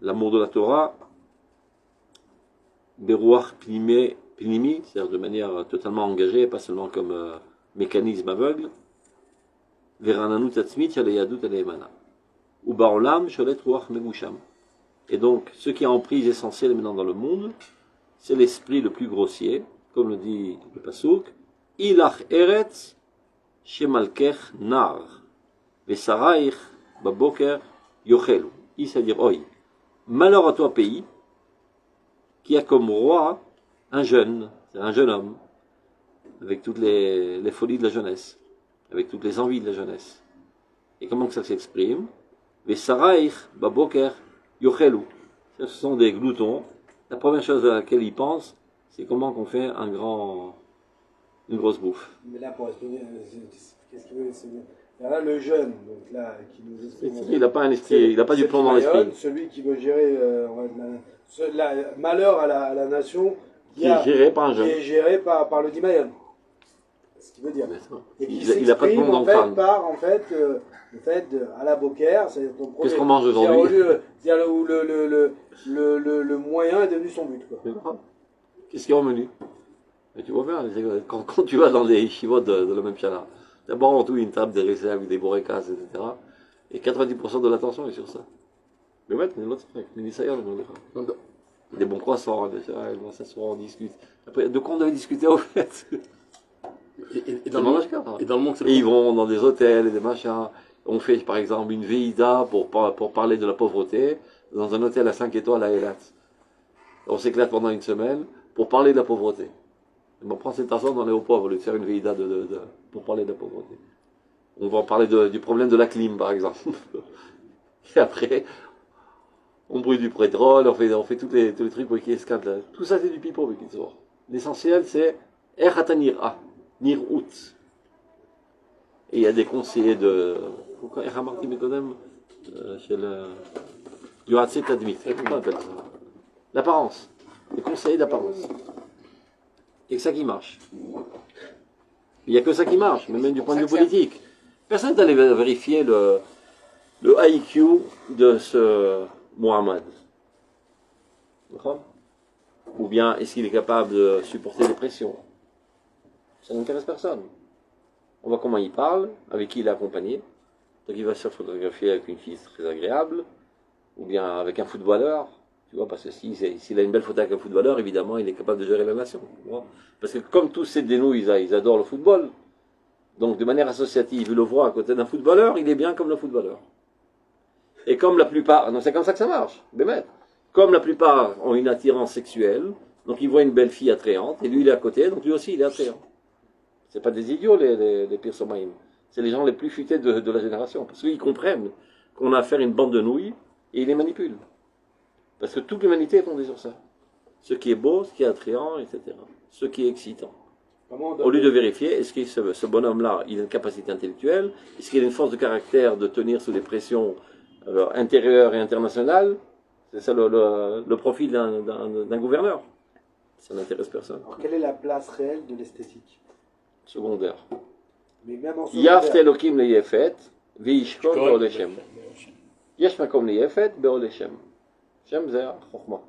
L'amour de la Torah, Berouach Pnimi, c'est-à-dire de manière totalement engagée, pas seulement comme mécanisme aveugle, Verananu Tatzmit, Yalayadut Aleemana. Ou Baolam, Sholet Ruach Megusham. Et donc, ce qui est en prise essentielle maintenant dans le monde, c'est l'esprit le plus grossier, comme le dit le Pasuk, Ilach Eretz, Shemalkech Nar, Vesaraich, Baboker, Yochelu. C'est-à-dire, oi, malheur à toi pays, qui a comme roi un jeune homme, avec toutes les folies de la jeunesse, avec toutes les envies de la jeunesse. Et comment que ça s'exprime? Vesaraich, Baboker, Yochelu. Ce sont des gloutons. La première chose à laquelle ils pensent, c'est comment qu'on fait une grosse bouffe. Mais là, pour exprimer, qu'est-ce qu'il veut dire? Là, le jeune, donc là, qui nous exprime. Il n'a pas un esprit, il n'a pas du plomb dans l'esprit. Celui qui veut gérer malheur à la nation qui est géré par un jeune. Qui est géré par le Dimayon. C'est ce qu'il veut dire. Et qui il a pas de plomb dans le crâne. Par le fait à la Boker, c'est ton premier. Qu'est-ce qu'on mange aujourd'hui? C'est-à-dire où le moyen est devenu son but. Qu'est-ce qu'il y a au menu? Mais tu vois bien, quand tu vas dans les chivot de la même chala, d'abord on trouve une table des réserves avec des borékas, etc. Et 90% de l'attention est sur ça. Mais ouais, l'autre truc, des bons croissants, on s'assoit, on discute. Après, de quoi on devait discuter au fait? Et dans le monde, et ils vont dans des hôtels et des machins. On fait par exemple une veïda pour parler de la pauvreté dans un hôtel à 5 étoiles à Eilat. On s'éclate pendant une semaine pour parler de la pauvreté. On prend cette personne, on est aux pauvres au lieu de faire une veïda pour parler de la pauvreté. On va parler du problème de la clim par exemple. Et après, on brûle du pétrole, on fait tous les trucs qui escadent. Tout ça c'est du pipeau, l'essentiel c'est Erhatanira, Nir'ut. Et il y a des conseillers de. Pourquoi Erhamarti Mekodem chez le. Yohatse Tadmit. Comment on appelle ça? L'apparence. Les conseillers d'apparence. Il n'y a que ça qui marche. Il n'y a que ça qui marche, même du point de vue politique. Personne n'est allé vérifier le IQ de ce Mohamed. Ou bien est-ce qu'il est capable de supporter les pressions? Ça n'intéresse personne. On voit comment il parle, avec qui il est accompagné. Donc il va se photographier avec une fille très agréable, ou bien avec un footballeur. Tu vois, parce que s'il a une belle photo avec un footballeur, évidemment, il est capable de gérer la nation. Tu vois, parce que comme tous ces dénouilles, ils adorent le football. Donc de manière associative, il le voit à côté d'un footballeur, il est bien comme le footballeur. Et comme la plupart, non, c'est comme ça que ça marche, Bémet. Comme la plupart ont une attirance sexuelle, donc ils voient une belle fille attrayante, et lui il est à côté, donc lui aussi il est attrayant. C'est pas des idiots les pires somaïm. C'est les gens les plus futés de la génération. Parce qu'ils comprennent qu'on a affaire à une bande de nouilles et ils les manipulent. Parce que toute l'humanité est fondée sur ça. Ce qui est beau, ce qui est attrayant, etc. Ce qui est excitant. Au lieu de vérifier, est-ce que ce bonhomme-là, il a une capacité intellectuelle? Est-ce qu'il a une force de caractère de tenir sous les pressions intérieures et internationales? C'est ça le profil d'un gouverneur. Ça n'intéresse personne. Alors, quelle est la place réelle de l'esthétique? Secondaire. Mais même en secondaire. Yaft Elokim le Yefet, Vishkol Be'oleshem. Yesh Makom le Yefet, Be'oleshem. Shem Zer, Chochma.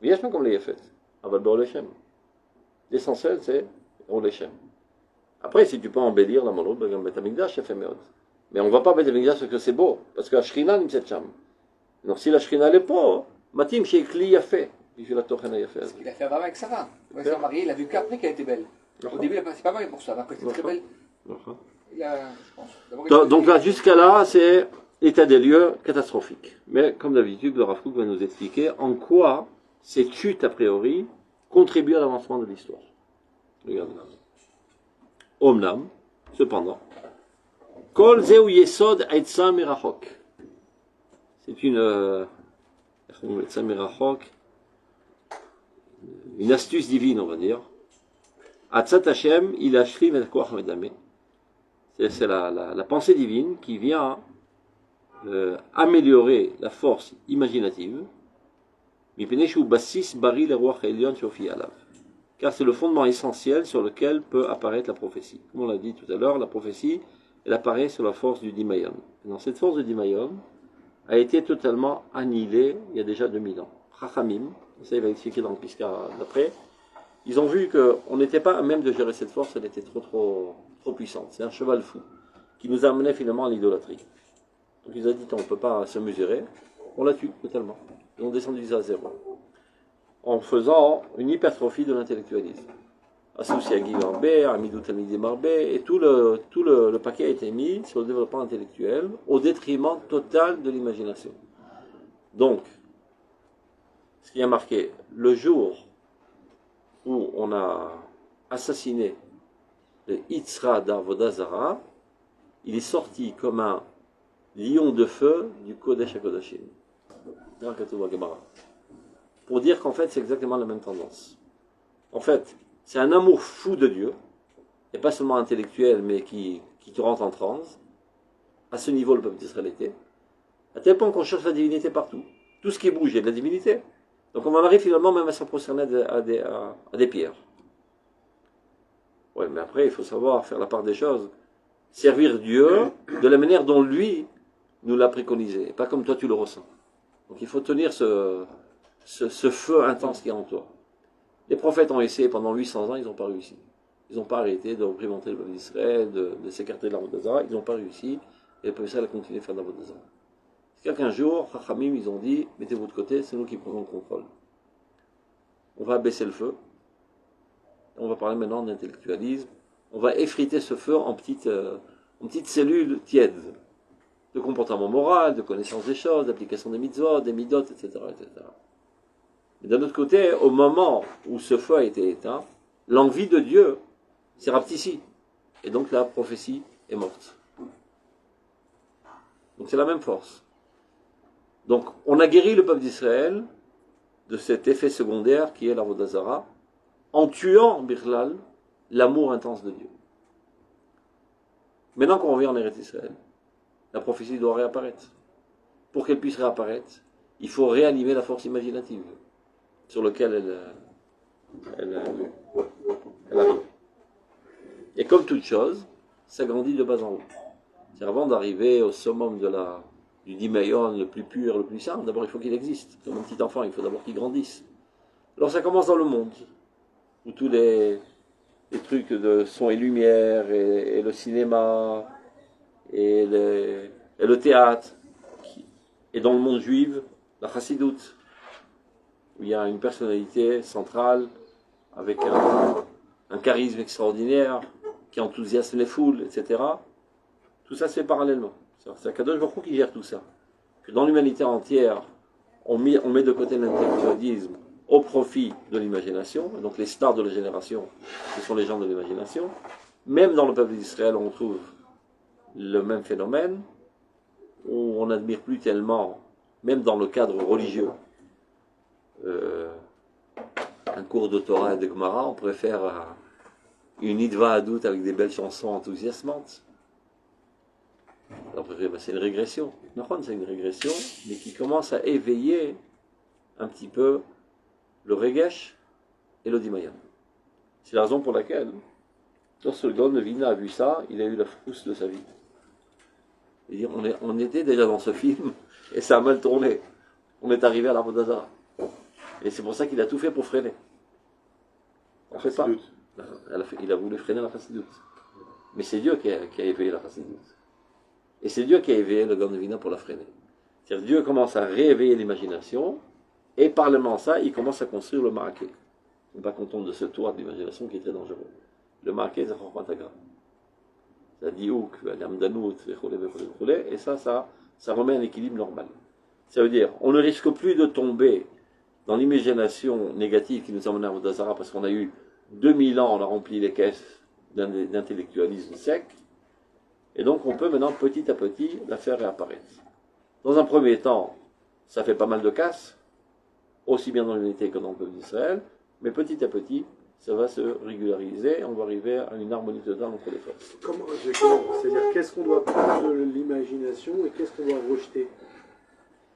Yesh Makom le Yefet, Aval Be'oleshem. L'essentiel, c'est Be'oleshem. Après, si tu peux embellir la monode, ben Bet Hamikdash, c'est fait meod. Mais on ne va pas Bet Hamikdash parce que c'est beau, parce que la Shrina n'imset Sham. Donc si la Shrina n'est pas, Matim chez Kli Yafé. Il a Parce qu'il a fait Abraham avec Sarah. Quand il s'est marié, il a vu qu'après qu'elle était belle. Au début, c'est pas mal pour ça. Après, c'est très belle. Donc là, jusqu'à là, c'est état des lieux catastrophique. Mais comme d'habitude, le Rav Kook va nous expliquer en quoi cette chute a priori contribue à l'avancement de l'histoire. Regardez là. Omnam, cependant, Kol Zeu Yesod Aitzah Merachok. C'est une Aitzah Merachok, une astuce divine, on va dire. Atzat Hashem, il a shri et koach medame. C'est la pensée divine qui vient améliorer la force imaginative, car c'est le fondement essentiel sur lequel peut apparaître la prophétie. Comme on l'a dit tout à l'heure, la prophétie, elle apparaît sur la force du Dimayon. Et dans cette force du Dimayon a été totalement annihilée il y a déjà 2000 ans. Chachamim, ça il va expliquer dans le Pisca d'après, ils ont vu qu'on n'était pas à même de gérer cette force, elle était trop puissante. C'est un cheval fou qui nous amenait finalement à l'idolâtrie. Donc ils ont dit on ne peut pas se mesurer, on la tue totalement. Ils ont descendu ça à zéro. En faisant une hypertrophie de l'intellectualisme. Associé à Guy Marbet, à Midou Talmidé Marbet, et tout le paquet a été mis sur le développement intellectuel au détriment total de l'imagination. Donc, ce qui a marqué, le jour où on a assassiné le Yitzhak d'Avodah Zara, il est sorti comme un lion de feu du Kodesh HaKodashim. Dans le Ketouba Gemara. Pour dire qu'en fait, c'est exactement la même tendance. En fait, c'est un amour fou de Dieu, et pas seulement intellectuel, mais qui te rentre en transe. À ce niveau, le peuple d'Israël était. À tel point qu'on cherche la divinité partout. Tout ce qui bouge, il y a de la divinité. Donc on en arrive finalement même à s'en prosterner à des pierres. Ouais, mais après, il faut savoir faire la part des choses. Servir Dieu de la manière dont lui nous l'a préconisé, et pas comme toi tu le ressens. Donc il faut tenir ce feu intense qui est en toi. Les prophètes ont essayé pendant 800 ans, ils n'ont pas réussi. Ils n'ont pas arrêté de représenter le peuple d'Israël, de s'écarter de la Avodah Zara, ils n'ont pas réussi, et le peuple d'Israël a continué à faire de la Avodah Zara. C'est qu'un jour, Chachamim, ils ont dit, mettez-vous de côté, c'est nous qui prenons le contrôle. On va baisser le feu, on va parler maintenant d'intellectualisme, on va effriter ce feu en petites cellules tièdes, de comportement moral, de connaissance des choses, d'application des mitzvot, des midot, etc., etc. Mais d'un autre côté, au moment où ce feu a été éteint, l'envie de Dieu s'est rapetissée. Et donc la prophétie est morte. Donc c'est la même force. Donc on a guéri le peuple d'Israël de cet effet secondaire qui est l'Avodah Zara, en tuant, Birlal, l'amour intense de Dieu. Maintenant qu'on revient en Eretz Israël, la prophétie doit réapparaître. Pour qu'elle puisse réapparaître, il faut réanimer la force imaginative sur laquelle elle arrive. Et comme toute chose, ça grandit de bas en haut. C'est avant d'arriver au summum du Dimayon le plus pur, le plus simple, d'abord il faut qu'il existe. Comme un petit enfant, il faut d'abord qu'il grandisse. Alors ça commence dans le monde, où tous les trucs de son et lumière, et le cinéma, et le théâtre, et dans le monde juif, la chassidoute, où il y a une personnalité centrale, avec un charisme extraordinaire, qui enthousiasme les foules, etc. Tout ça se fait parallèlement. C'est Kadosh Baruch Hu qui gère tout ça. Que dans l'humanité entière, on met de côté l'intellectualisme au profit de l'imagination, donc les stars de la génération, ce sont les gens de l'imagination. Même dans le peuple d'Israël, on trouve le même phénomène, où on n'admire plus tellement, même dans le cadre religieux, un cours de Torah et de Gemara, on préfère une Idva Hadout avec des belles chansons enthousiasmantes. Alors, c'est une régression. C'est une régression, mais qui commence à éveiller un petit peu le Regesh et le Dimayan. C'est la raison pour laquelle, lorsque le Gaon de Vilna a vu ça, il a eu la frousse de sa vie. On était déjà dans ce film, et ça a mal tourné. On est arrivé à la Avodah Zara. Et c'est pour ça qu'il a tout fait pour freiner. On fait pas. Il a voulu freiner la chassidoute. Mais c'est Dieu qui a éveillé la chassidoute. Et c'est Dieu qui a éveillé le Gaon de Vilna pour la freiner. C'est-à-dire Dieu commence à rééveiller l'imagination, et parallèlement à ça, il commence à construire le Maraké. On n'est pas content de ce toit de l'imagination qui est très dangereux. Le Maraké, c'est Chormat Hagra. Ça dit Ouk, L'Amdanout, et ça remet un équilibre normal. Ça veut dire, on ne risque plus de tomber dans l'imagination négative qui nous emmène à Avodah Zara, parce qu'on a eu 2000 ans, on a rempli les caisses d'intellectualisme sec, et donc on peut maintenant petit à petit la faire réapparaître. Dans un premier temps, ça fait pas mal de casse, aussi bien dans l'unité que dans le peuple d'Israël, mais petit à petit, ça va se régulariser, on va arriver à une harmonie totale entre les forces. Comment c'est-à-dire, qu'est-ce qu'on doit prendre de l'imagination et qu'est-ce qu'on doit rejeter?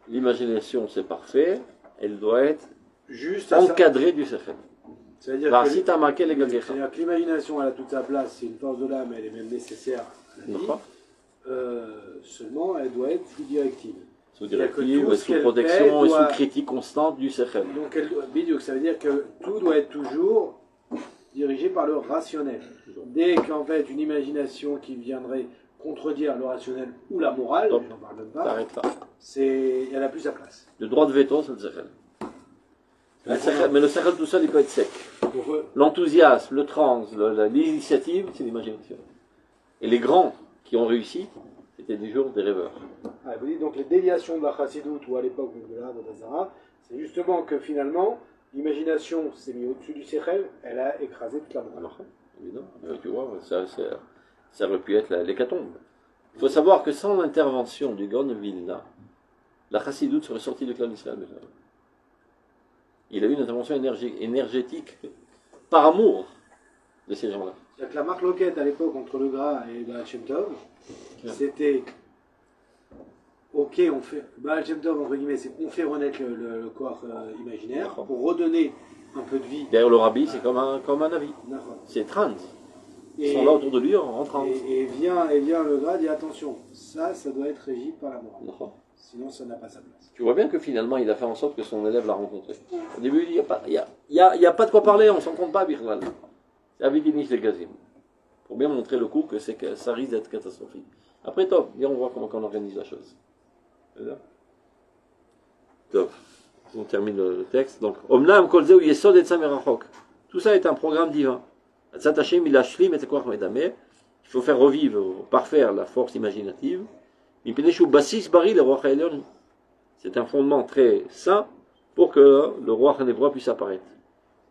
L'imagination, c'est parfait, elle doit être juste encadrée du sechel. C'est-à-dire que l'imagination, elle a toute sa place, c'est une force de l'âme, elle est même nécessaire à la vie. Seulement, elle doit être sous directive. Sous directive, sous protection et sous critique constante du sechel. Donc, ça veut dire que tout doit être toujours dirigé par le rationnel. Dès qu'en fait, une imagination qui viendrait contredire le rationnel ou la morale, j'en parle même pas, elle n'a plus sa place. Le droit de veto, c'est le sechel. Mais le sechel tout seul, il peut être sec. L'enthousiasme, le trans, l'initiative, c'est l'imagination. Et les grands qui ont réussi, c'était des jours des rêveurs. Vous dites donc les déviations de la chassidoute ou à l'époque de la Zara, c'est justement que finalement, l'imagination s'est mise au-dessus du sechel, elle a écrasé toute la morale. Alors, évidemment, tu vois, ça aurait pu être l'hécatombe. Il faut savoir que sans l'intervention du Gaon de Vilna, la chassidoute serait sortie du clan d'Israël. Il a eu une intervention énergétique par amour de ces gens-là. C'est-à-dire que la marque loquette à l'époque entre le Gra et Baal Shem Tov, c'était ok, on fait Baal Shem Tov entre guillemets, c'est on fait renaître le corps imaginaire pour redonner un peu de vie. D'ailleurs, le rabbi, c'est comme un avis. C'est trans. Ils sont là autour de lui en rentrant. Et vient le Gra et dit attention, ça doit être régi par la morale. Sinon, ça n'a pas sa place. Tu vois bien que finalement, il a fait en sorte que son élève l'a rencontré. Au début, il n'y a pas de quoi parler, on ne s'en compte pas, Birlal. C'est Avidinis les Gazim. Pour bien montrer le coup que ça risque d'être catastrophique. Après, top, viens, on voit comment on organise la chose. Top. On termine le texte. Donc, Omnam kolzeu yesod et samerachok. Tout ça est un programme divin. Il faut faire revivre, parfaire la force imaginative. C'est un fondement très sain pour que le roi Hanévrois puisse apparaître.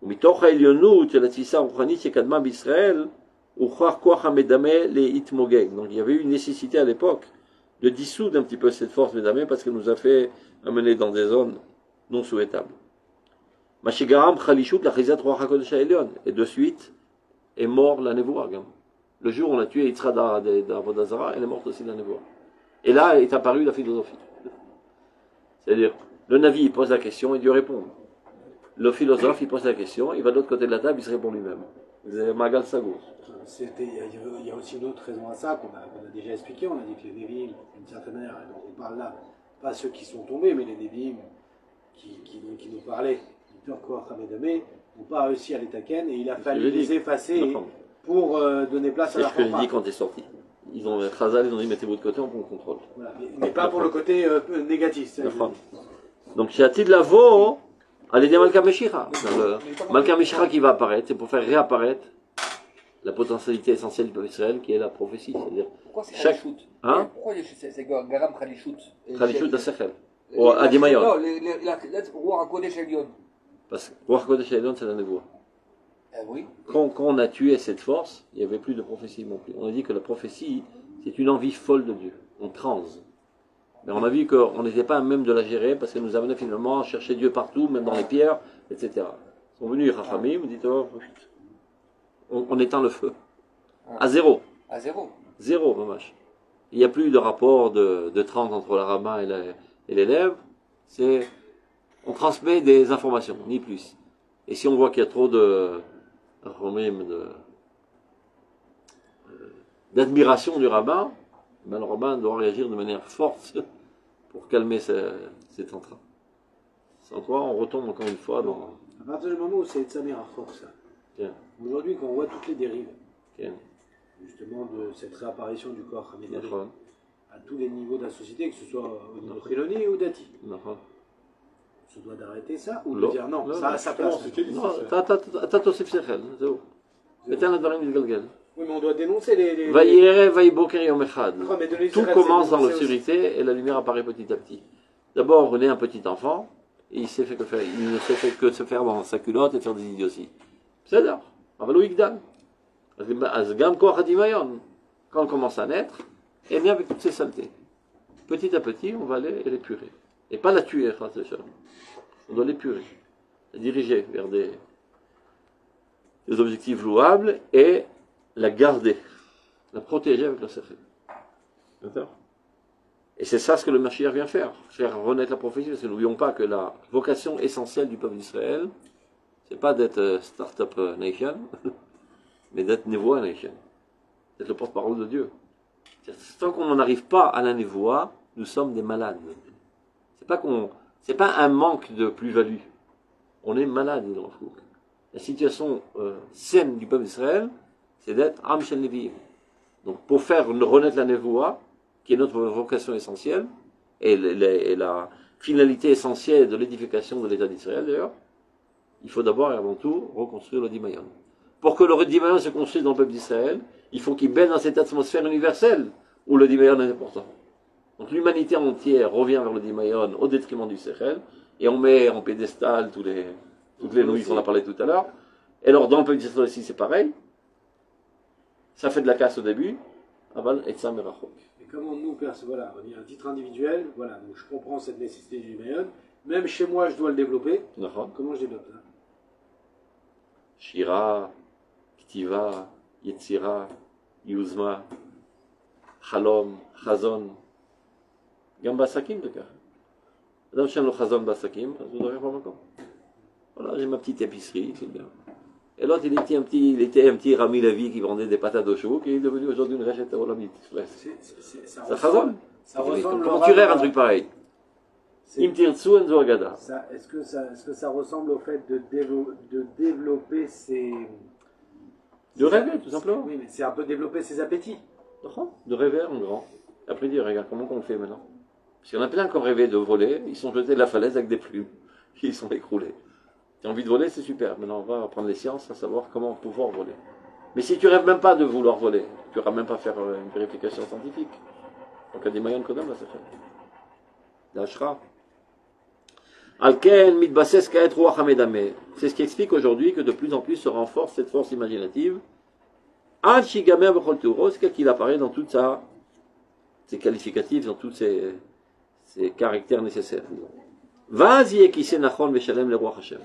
Donc il y avait eu une nécessité à l'époque de dissoudre un petit peu cette force médamée parce qu'elle nous a fait amener dans des zones non souhaitables. Et de suite est mort la névoie. Le jour où on a tué Yitzhak d'Avodazara, elle est morte aussi la névoie. Et là est apparue la philosophie. C'est-à-dire, le Navi il pose la question et Dieu répond. Le philosophe il pose la question, il va de l'autre côté de la table, il se répond lui-même. Vous avez Magal Sagos. Il y a aussi une autre raison à ça qu'on a déjà expliqué. On a dit que les Névim, d'une certaine manière, donc on parle là, pas ceux qui sont tombés, mais les Névim qui nous parlaient du Turquois Hamedamé, n'ont pas réussi à les taken et il a fallu les effacer pour donner place à la C'est ce que j'ai dit quand tu es sorti. Ils ont Khazal, ils ont dit mettez-vous de côté, on prend le contrôle. Voilà, mais pas pour le côté négatif. Donc, Shatil Lavo, allez dire Malka Meshicha. Malka Meshicha qui va apparaître, c'est pour faire réapparaître la potentialité essentielle du peuple Israël qui est la prophétie. C'est-à-dire, pourquoi c'est Khalichout pourquoi c'est Garam Khalichout Khalichout à Sechel. Ou à Dimayon. Non, le roi Kodesh Elion. Parce que roi Kodesh Elion, c'est la névoie. Oui. Quand on a tué cette force, il n'y avait plus de prophétie non plus. On a dit que la prophétie, c'est une envie folle de Dieu. On transe. Mais on a vu qu'on n'était pas à même de la gérer parce qu'elle nous amenait finalement à chercher Dieu partout, même dans les pierres, etc. Ils sont venus, Rachamim, vous dites, oh, on éteint le feu. À zéro. À zéro. Zéro, dommage. Il n'y a plus de rapport de transe entre la rabbin et l'élève. On transmet des informations, ni plus. Et si on voit qu'il y a trop d'admiration du rabbin, ben le rabbin doit réagir de manière forte pour calmer cet entrain. Sans quoi, on retombe encore une fois dans... À partir du moment où c'est Tzamer à force, aujourd'hui, quand on voit toutes les dérives, justement de cette réapparition du corps Hamidari, à tous les niveaux de la société, que ce soit au niveau Khiloni ou Dati, on se doit d'arrêter ça ou de dire non, ça a sa place. אתה תוסיף שכל, זהו. ותן לדברים להתגלגל. Oui, mais on doit dénoncer les... Vayere, Vayboker, Yom Echad. Tout commence dans l'obscurité et la lumière apparaît petit à petit. D'abord, on est un petit enfant et il ne sait que se faire dans sa culotte et faire des idioties. C'est là. Avalou Igdan. Azgam Koach Hadimayon. Quand on commence à naître, et bien avec toutes ces saletés. Petit à petit, on va aller l'épurer. Et pas la tuer, on doit l'épurer. La diriger vers des des objectifs louables et la garder, la protéger avec le sacré. D'accord? Et c'est ça ce que le Mashiach vient faire renaître la prophétie, parce que n'oublions pas que la vocation essentielle du peuple d'Israël, c'est pas d'être start-up nation, mais d'être Nevoa nation, d'être le porte-parole de Dieu. Tant qu'on n'en arrive pas à la Nevoa, nous sommes des malades. C'est pas un manque de plus-value. On est malade, dans le fou. La situation saine du peuple d'Israël, c'est d'être Am Shel Nevi'im. Donc pour faire renaître la Nevoa, qui est notre vocation essentielle, et la finalité essentielle de l'édification de l'État d'Israël d'ailleurs, il faut d'abord et avant tout reconstruire le Dimayon. Pour que le Dimayon se construise dans le peuple d'Israël, il faut qu'il baigne dans cette atmosphère universelle où le Dimayon est important. Donc l'humanité entière revient vers le Dimayon au détriment du Sechel, et on met en pédestal toutes les nouilles qu'on a parlé tout à l'heure. Et alors dans le peuple d'Israël aussi c'est pareil, ça fait de la casse au début, Aval et Tzam et Rachok. Et comment nous percevons, voilà, on dit un titre individuel, voilà, donc je comprends cette nécessité du Dimayon, même chez moi je dois le développer, comment je développe ça? Shira, Ktiva, Yetzira, Yuzma, Chalom, Chazon, גם בעסקים זה ככה. אדם שאין לו חזון בעסקים, אז הוא דורך במקום. Voilà, j'ai ma petite épicerie, c'est bien. Et l'autre, il était un petit Rami Levi qui vendait des patates au chou, qui est devenu aujourd'hui une rachette Olamite. Ça chazon. Comment tu rêves un truc pareil? Imtirtsu enzo agada. Est-ce que ça ressemble au fait de développer ses... De rêver, tout simplement. Oui, mais c'est un peu développer ses appétits. De rêver en grand. Après dire, regarde, comment on fait maintenant? Parce qu'il y en a plein qui ont rêvé de voler, ils sont jetés de la falaise avec des plumes, ils sont écroulés. Tu as envie de voler, c'est super. Maintenant, on va apprendre les sciences à savoir comment pouvoir voler. Mais si tu rêves même pas de vouloir voler, tu n'auras même pas faire une vérification scientifique. Donc, il y a des moyens de là, ça fait. L'ashra. Alken mitbases kaet ruach hamedame. C'est ce qui explique aujourd'hui que de plus en plus se renforce cette force imaginative. Ad shigamer b'chol teuro, c'est qu'il apparaît dans toutes ses qualificatifs, dans tous ses caractères nécessaires. Vas-y qui c'est nachon meshalem le roi Hashem.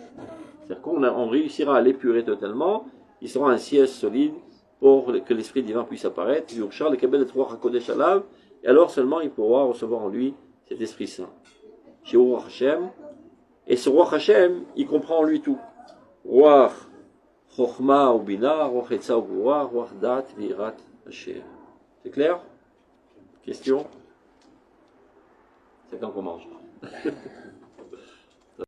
C'est-à-dire qu'on réussira à l'épurer totalement, il sera un siège solide pour que l'esprit divin puisse apparaître. Yurshar le kabel et roi hakodesh alav, et alors seulement il pourra recevoir en lui cet esprit saint. Chez roi Hashem. Et ce roi Hashem, il comprend en lui tout. Roi Chochma ou Bina, roi Chetza ou Goura, roi Dat, Virat, Hashem. C'est clair? Question? C'est quand qu'on mange.